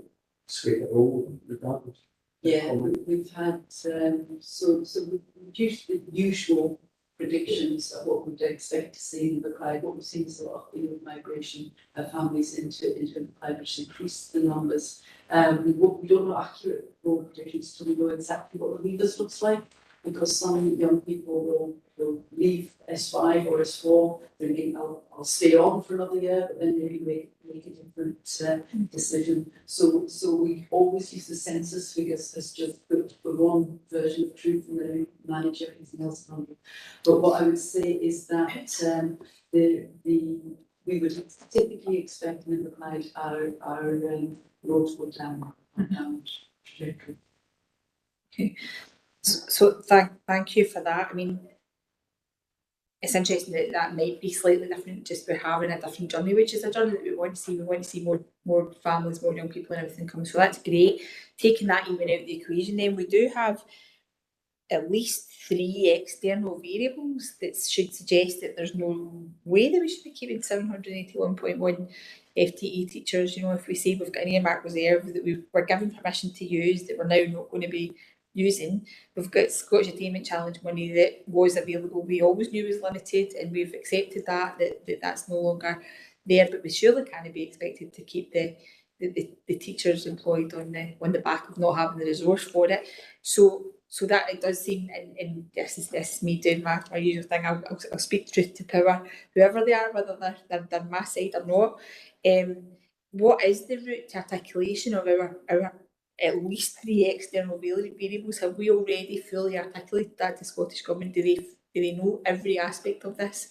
swayed the role regardless. Yeah, we've had so we've reduced the usual predictions of what we'd expect to see in the Clyde. What we've seen is a lot of migration of families into the Clyde, which increased the numbers. We don't know accurate road predictions till we know exactly what the leavers looks like, because some young people will leave S5 or S4, thinking I'll stay on for another year, but then maybe make a different decision. So we always use the census figures as just the one version of truth, and then we manage everything else around it. But what I would say is that we would typically expect in the Clyde our roads go down trajectory. Okay. So thank you for that. I mean, it's interesting that might be slightly different, just by having a different journey, which is a journey that we want to see. We want to see more families, more young people and everything coming. So that's great. Taking that even out of the equation, then we do have at least 3 external variables that should suggest that there's no way that we should be keeping 781.1 FTE teachers. You know, if we say we've got an earmark reserve that we're given permission to use that we're now not going to be using, we've got Scottish Attainment Challenge money that was available, we always knew was limited, and we've accepted that's no longer there, but we surely can't be expected to keep the teachers employed on the back of not having the resource for it. So that it does seem, and this is me doing my usual thing, I'll speak truth to power, whoever they are, whether they're my side or not. What is the route to articulation of our at least 3 external variables? Have we already fully articulated that to Scottish Government? Do they know every aspect of this?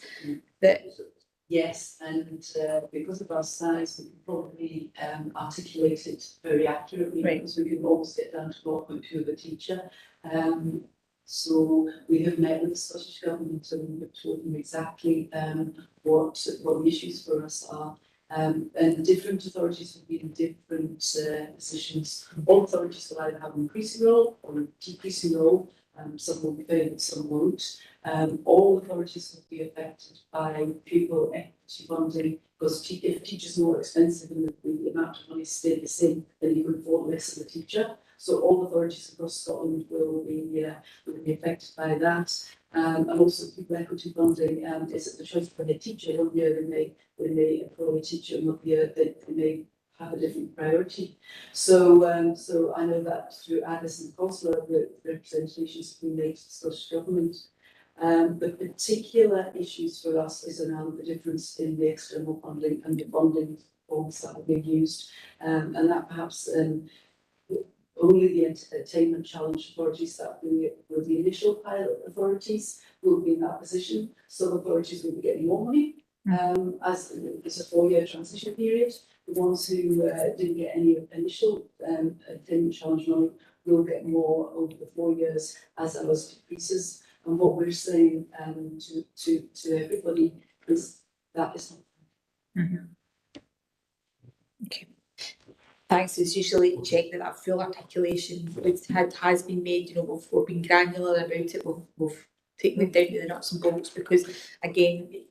Yes, and because of our size, we can probably articulate it very accurately, because we can almost get down to 0.2 of a teacher. So we have met with the Scottish Government and we have told them exactly what the issues for us are. And different authorities will be in different positions. All authorities will either have an increasing role or a decreasing role. Some will be favored, some won't. All authorities will be affected by pupil equity funding, because if teachers are more expensive and the amount of money stayed the same, then you can afford less of a teacher. So all authorities across Scotland will be affected by that. And also pupil equity funding is at the choice of the teacher. One year they may employ a teacher, another year they may have a different priority. So I know that through Addis and COSLA, the representations have been made to the Scottish Government. The particular issues for us is around the difference in the external funding and the funding forms that are being used, and that perhaps only the attainment challenge authorities that were the initial pilot authorities will be in that position. Some authorities will be getting more money as it's a 4-year transition period. The ones who didn't get any initial attainment challenge money will get more over the 4 years as ours decreases. And what we're saying to everybody is that is not. Okay. Thanks. It's usually check that that full articulation has been made. You know, we've been granular about it. We've taken it down to the nuts and bolts because, again,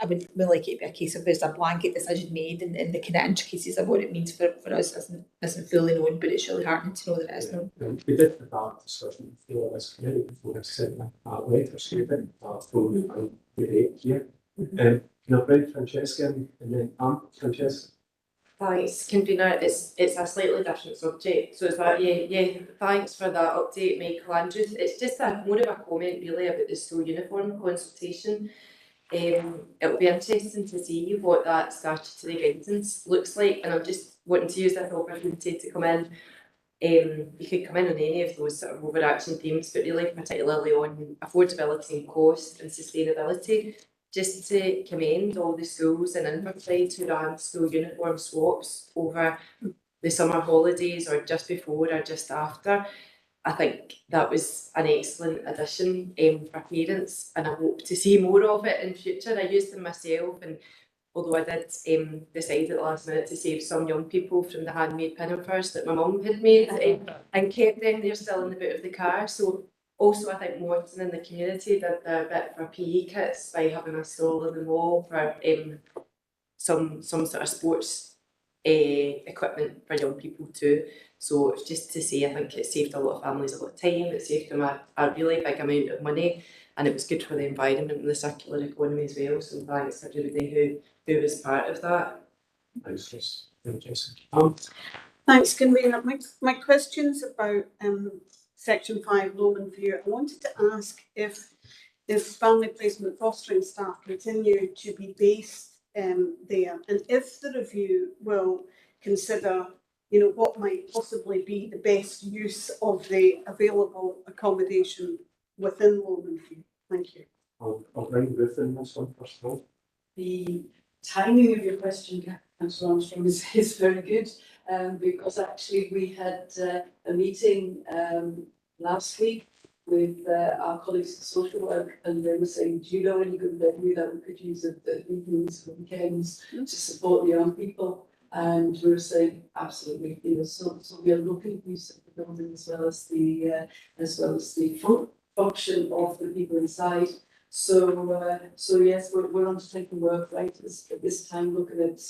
I would like it to be a case of there's a blanket decision made and the kind of intricacies of what it means for us isn't fully known, but it's really heartening to know that it is known. We did have that discussion before this committee, before I sent that letter statement from the 8th year. Can I bring Francesca and then Francesca? Thanks, convener. It's a slightly different subject. So is that yeah. Thanks for that update, Michael Andrews. It's just more of a comment really about the school uniform consultation. It'll be interesting to see what that statutory guidance looks like, and I'm just wanting to use this opportunity to come in. You could come in on any of those sort of overarching themes, but really particularly on affordability and cost and sustainability. Just to commend all the schools in Inverclyde who ran school uniform swaps over the summer holidays or just before or just after. I think that was an excellent addition for parents, and I hope to see more of it in future. I used them myself, and although I did decide at the last minute to save some young people from the handmade pinafores that my mum had made and kept them, they're still in the boot of the car. So also, I think Morton in the community did a bit for PE kits by having a stall in the mall for some sort of sports equipment for young people too. So it's just to say, I think it saved a lot of families a lot of time, it saved them a really big amount of money, and it was good for the environment and the circular economy as well. So thanks to everybody who was part of that. Thanks, Francesca. Thanks, convener. My question's about Section 5 Lomond View. I wanted to ask if family placement fostering staff continue to be based there, and if the review will consider, you know, what might possibly be the best use of the available accommodation within Lomond View. Thank you. I'll bring Ruth in this one first of all. The timing of your question, Councillor Armstrong, is very good, because actually we had a meeting last week with our colleagues in social work, and they were saying, do you know any good venue that we could use at the evenings and weekends to support the young people? And we were saying absolutely, you know, so we are looking at use of the building as well as the function of the people inside. So yes, we're undertaking work right at this time, looking at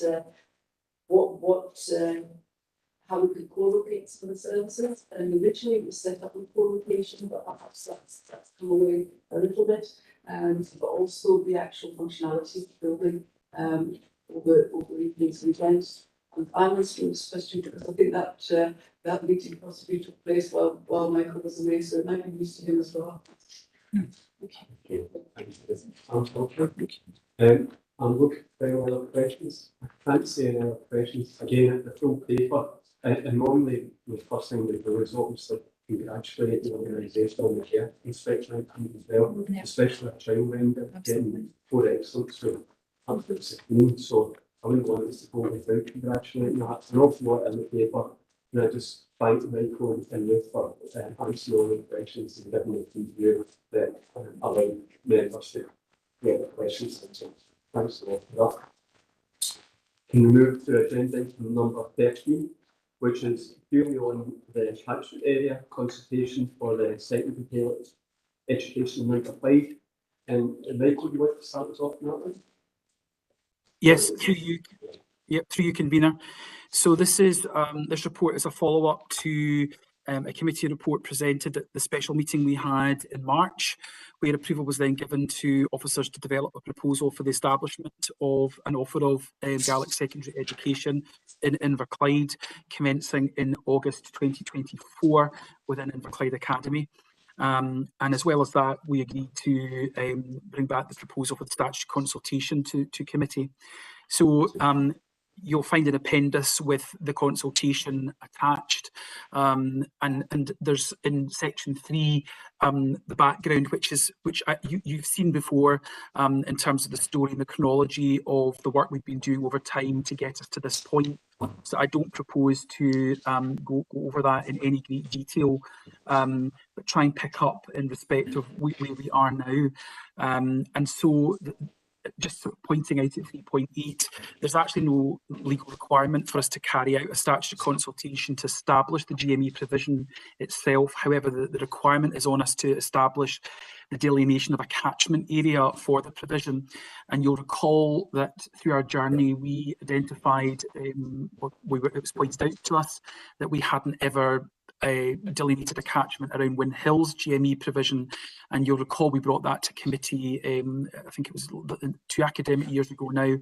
how we could co-locate some of the services. And originally it was set up in co-location, but perhaps that's come away a little bit. But also the actual functionality of the building over evenings and weekends. And finally, this question, because I think that meeting possibly took place while Michael was away, so it might be used to him as well. I'm looking for any other questions. I can't see any other questions. Again, at the full paper, and normally the first thing we do is obviously congratulate the organisation on the care inspection as well, especially a child member getting 4 excellence with up to 16. So I wouldn't want us to go without congratulating that. It's an awful lot in the paper. And I just thank Michael and Ruth for answering all the questions and giving the view that allow members to get the questions. So thanks a lot for that. Can we move to agenda item number 13, which is purely on the catchment area consultation for the secondary tailored education in Inverclyde. And Michael, you want to start us off on that one? Yes, through you. Yep, through you, convener. So this report is a follow-up to a committee report presented at the special meeting we had in March, where approval was then given to officers to develop a proposal for the establishment of an offer of Gaelic secondary education in Inverclyde, commencing in August 2024 within Inverclyde Academy. And as well as that, we agreed to bring back the proposal for the statutory consultation to committee. So you'll find an appendix with the consultation attached, and there's in section 3 the background, which you've seen before, in terms of the story and the chronology of the work we've been doing over time to get us to this point. So I don't propose to go over that in any great detail, but try and pick up in respect of where we are now. And so just sort of pointing out at 3.8, there's actually no legal requirement for us to carry out a statutory consultation to establish the GME provision itself. However, the requirement is on us to establish the delineation of a catchment area for the provision. And you'll recall that through our journey, we identified, it was pointed out to us that we hadn't ever delineated a catchment around Win Hill's GME provision, and you'll recall we brought that to committee, I think it was 2 academic years ago now,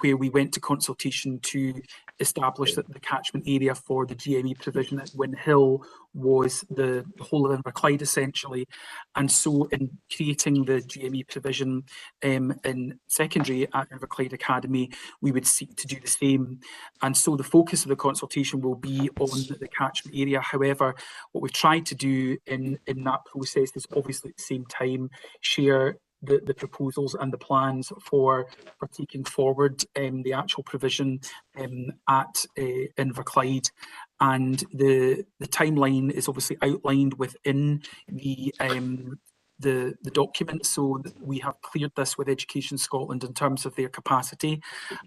where we went to consultation to establish that the catchment area for the GME provision at Win Hill was the whole of Inverclyde essentially. And so in creating the GME provision in secondary at Inverclyde Academy, we would seek to do the same. And so the focus of the consultation will be on the catchment area. However, what we've tried to do in that process is obviously at the same time share the proposals and the plans for taking forward the actual provision at Inverclyde. And the timeline is obviously outlined within the document, so we have cleared this with Education Scotland in terms of their capacity,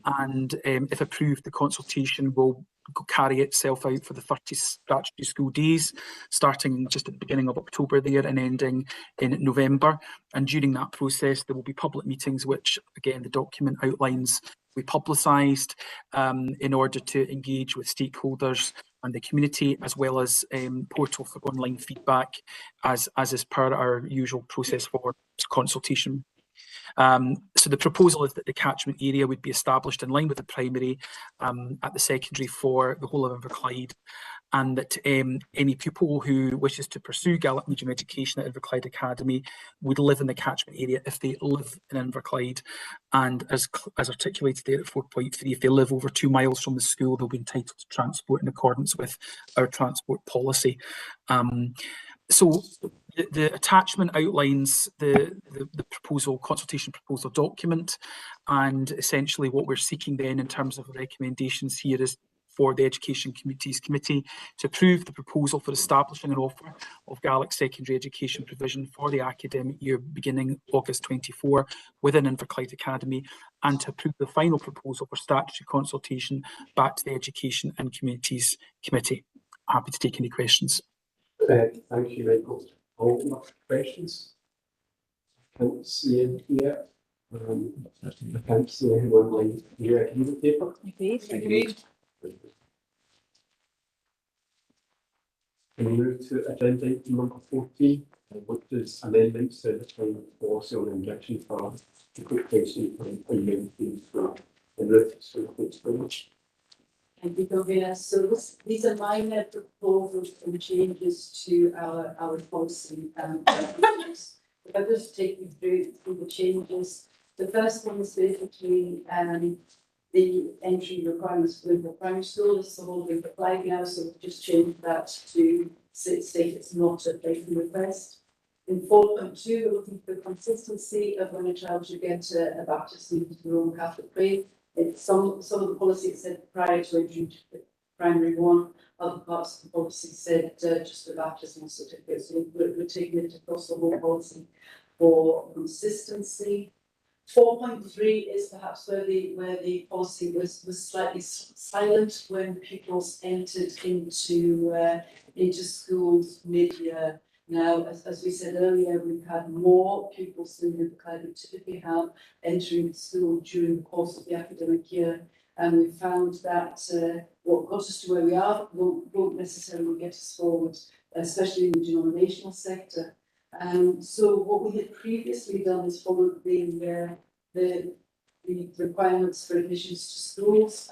and if approved, the consultation will carry itself out for the 30 statutory school days, starting just at the beginning of October there and ending in November. And during that process, there will be public meetings, which again the document outlines we publicised in order to engage with stakeholders and the community, as well as portal for online feedback, as is per our usual process for consultation. So the proposal is that the catchment area would be established in line with the primary at the secondary for the whole of Inverclyde, and that any pupil who wishes to pursue Gaelic medium education at Inverclyde Academy would live in the catchment area if they live in Inverclyde, and as articulated there at 4.3, if they live over 2 miles from the school, they'll be entitled to transport in accordance with our transport policy. So the attachment outlines the proposal, consultation proposal document, and essentially what we're seeking then in terms of recommendations here is for the Education Committee's committee to approve the proposal for establishing an offer of Gaelic secondary education provision for the academic year beginning August 24 within Inverclyde Academy, and to approve the final proposal for statutory consultation back to the Education and Communities Committee. Happy to take any questions. Thank you, Michael. Open up questions. I can't see any here. I can't see anyone like you agree with paper. Agreed. Can we move to agenda item number 14, which is amendments to the final policy on injection for the quick placement and immunity for the routes for the quick. And so these are minor proposals and changes to our policy. If I just take you through the changes. The first one is basically the entry requirements for the primary school. This is all being applied now, so we've just changed that to state it's not a placement request. In 4.2, we're looking for consistency of when a child should get a baptism into the Roman Catholic faith. Some of the policies said prior to entry to primary 1, other parts of the policy said just the baptismal certificate. So we're taking it across the whole policy for consistency. 4.3 is perhaps where the policy was slightly silent when pupils entered into schools mid-year. Now, as we said earlier, we've had more pupils than we would typically have entering school during the course of the academic year, and we found that what got us to where we are won't necessarily get us forward, especially in the denominational sector. So what we had previously done is followed the requirements for admissions to schools.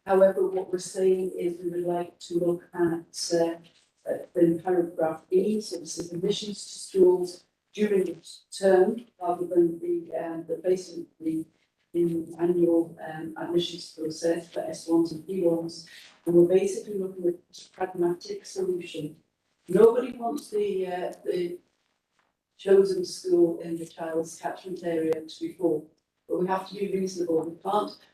However, what we're saying is we would like to look at in paragraph B, so this is admissions to schools during the term rather than the in annual admissions process for S1s and P1s, and we're basically looking at a pragmatic solution. Nobody wants the chosen school in the child's catchment area to be full, but we have to be reasonable.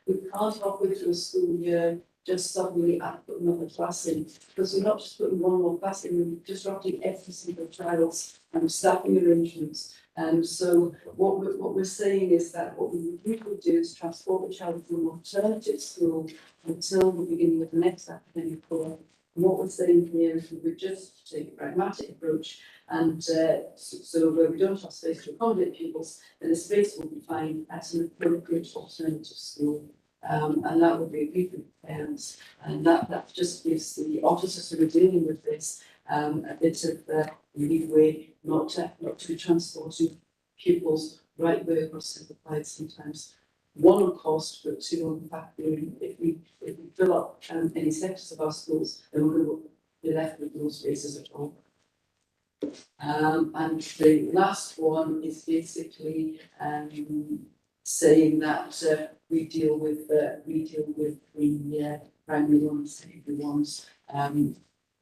We can't halfway through a school year just suddenly put another class in, because we're not just putting one more class in, we're disrupting every single child's staffing arrangements. And so what we're saying is that what we would do is transport the child from an alternative school until the beginning of the next academic year. And what we're saying here is we would just take a pragmatic approach, and so where we don't have space to accommodate pupils, then the space will be found at an appropriate alternative school. And that would be agreed with parents, and that just gives the officers who are dealing with this a bit of leeway not to be transporting pupils right way across the Clyde sometimes. One on cost, but two on the fact that if we fill up any sectors of our schools, then we're going to be left with no spaces at all. And the last one is basically saying that we deal with the primary ones, secondary ones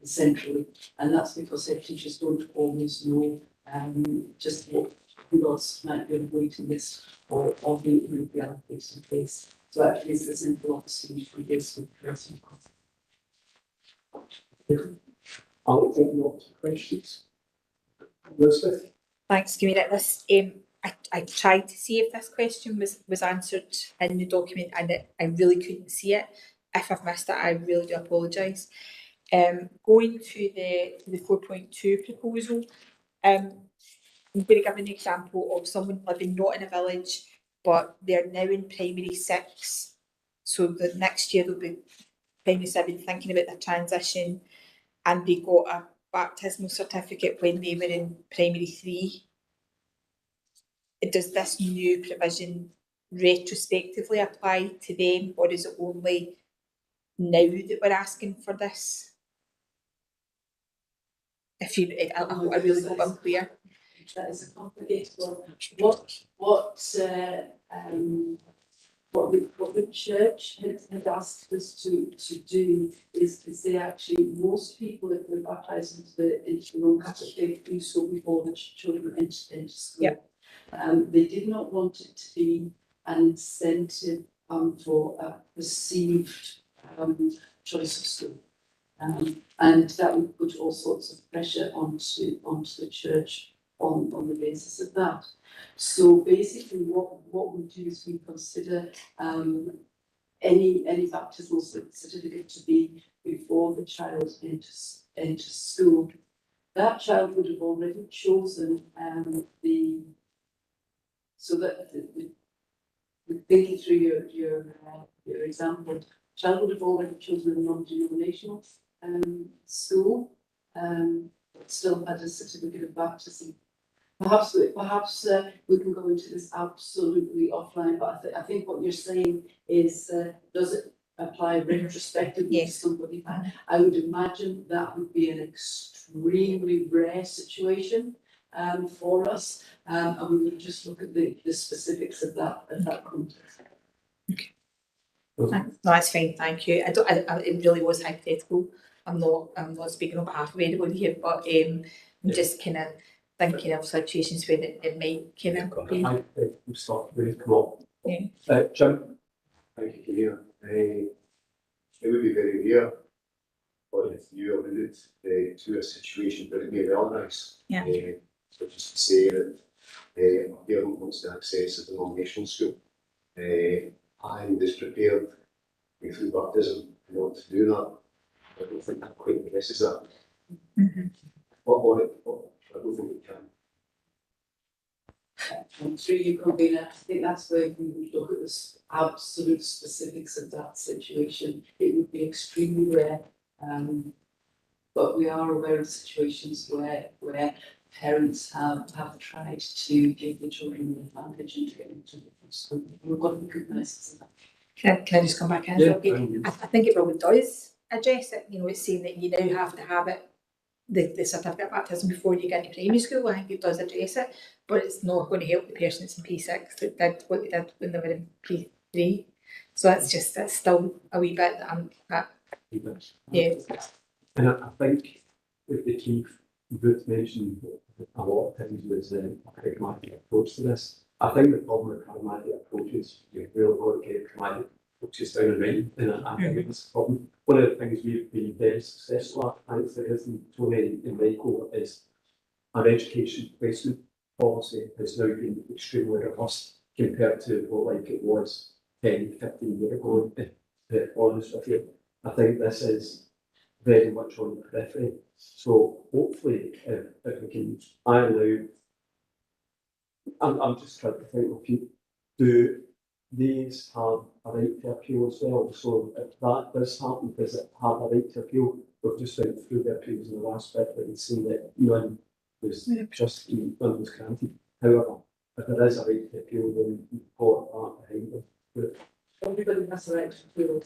centrally, and that's because head teachers don't always know just who else might be on the waiting list or who would be allocated in place. So actually, it's a simple opportunity for this with person. I'll open up to questions. Elizabeth? Thanks, Camilla. This I tried to see if this question was answered in the document, and I really couldn't see it. If I've missed it, I really do apologise. Going to the 4.2 proposal, I'm going to give an example of someone living not in a village, but they're now in primary 6. So the next year they'll be primary 7, thinking about their transition, and they got a baptismal certificate when they were in primary 3. Does this new provision retrospectively apply to them, or is it only now that we're asking for this? I really hope I'm clear. That is a complicated one. What the church had asked us to do is they actually, most people that were baptised into the Roman Catholic faith do so before the children enter school. Yep. They did not want it to be an incentive for a perceived choice of school. And that would put all sorts of pressure onto the church on the basis of that. So basically what we do is we consider any baptismal certificate to be before the child enters school. That child would have already chosen thinking through your example, child would have already chosen a non-denominational school, but still had a certificate of baptism. Perhaps we can go into this absolutely offline, but I think what you're saying is, does it apply retrospectively to somebody? I would imagine that would be an extremely rare situation for us, and we would just look at the specifics of that context. Okay. No, that's fine, thank you. It really was hypothetical. I'm not speaking on behalf of anybody here, but I'm just kind of thinking of situations where it might kind of be. I think we'll start with come up. Yeah. Jim? Thank you, Camilla. It would be very rare, but if you alluded to a situation where it may well nice. Yeah. So just to say that a parent wants to access a denominational school, and is prepared through baptism in order to do that. I don't think that quite addresses that. Mm-hmm. I don't think it can. And through you, Convener, I think that's where we would look at the absolute specifics of that situation. It would be extremely rare, but we are aware of situations where parents have tried to give the children an advantage into getting into the school. We've got to recognise that. Can I just come back in? Yeah. I think it probably does address it. You know, it's saying that you now have to have it, the certificate of baptism before you get into primary school. I think it does address it, but it's not going to help the person that's in P6 that did what they did when they were in 3. So that's still a wee bit that I'm, yeah. And I think with the key, Ruth mentioned a lot of things was a pragmatic approach to this. I think the problem with pragmatic approaches, you've really got to get pragmatic approaches down the right, and I think it's a problem. One of the things we've been very successful at, thanks to us and Tony and Michael, is our education placement policy has now been extremely robust compared to what like it was 10, 15 years ago, to be honest with you. I think this is very much on the periphery. So hopefully, if we can iron out, I'm just trying to think, okay, do these have a right to appeal as well? So if that does happen, does it have a right to appeal? We've just went through the appeals in the last bit, but we've seen that none was just, none was granted. However, if there is a right to appeal, then we've got that behind it. Everybody has a right to appeal,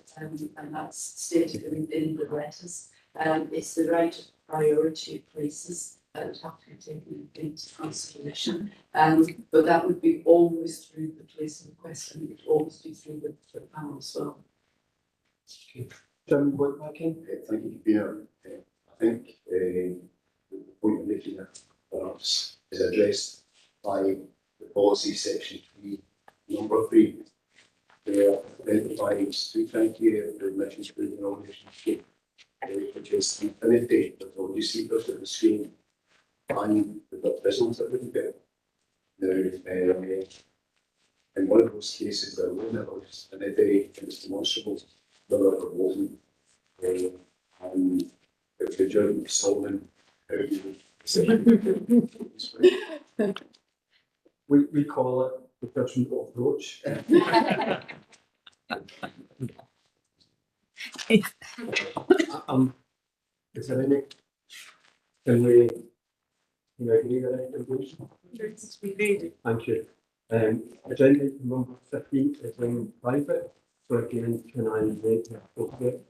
and that's stated in the letters. It's the right of priority places that would have to be taken into consideration. But that would be always through the place in question, it would always be through the panel as well. Jim, what I can? Thank you, Peter. I think the point you're making there perhaps is addressed by the policy section 3, number 3. There identifies 2 criteria for admission to the nomination scheme, which is infinity, with all you see of the screen, and the business that we get. Now, in one of those cases, there were never infinity, and it's demonstrable, whether it wasn't. And if you're joining Solomon, how do you We call it the personal approach. Is there any? Can we agree with that recommendation? Thank you. Agenda item number 15 is in private. So again, can I make an appropriate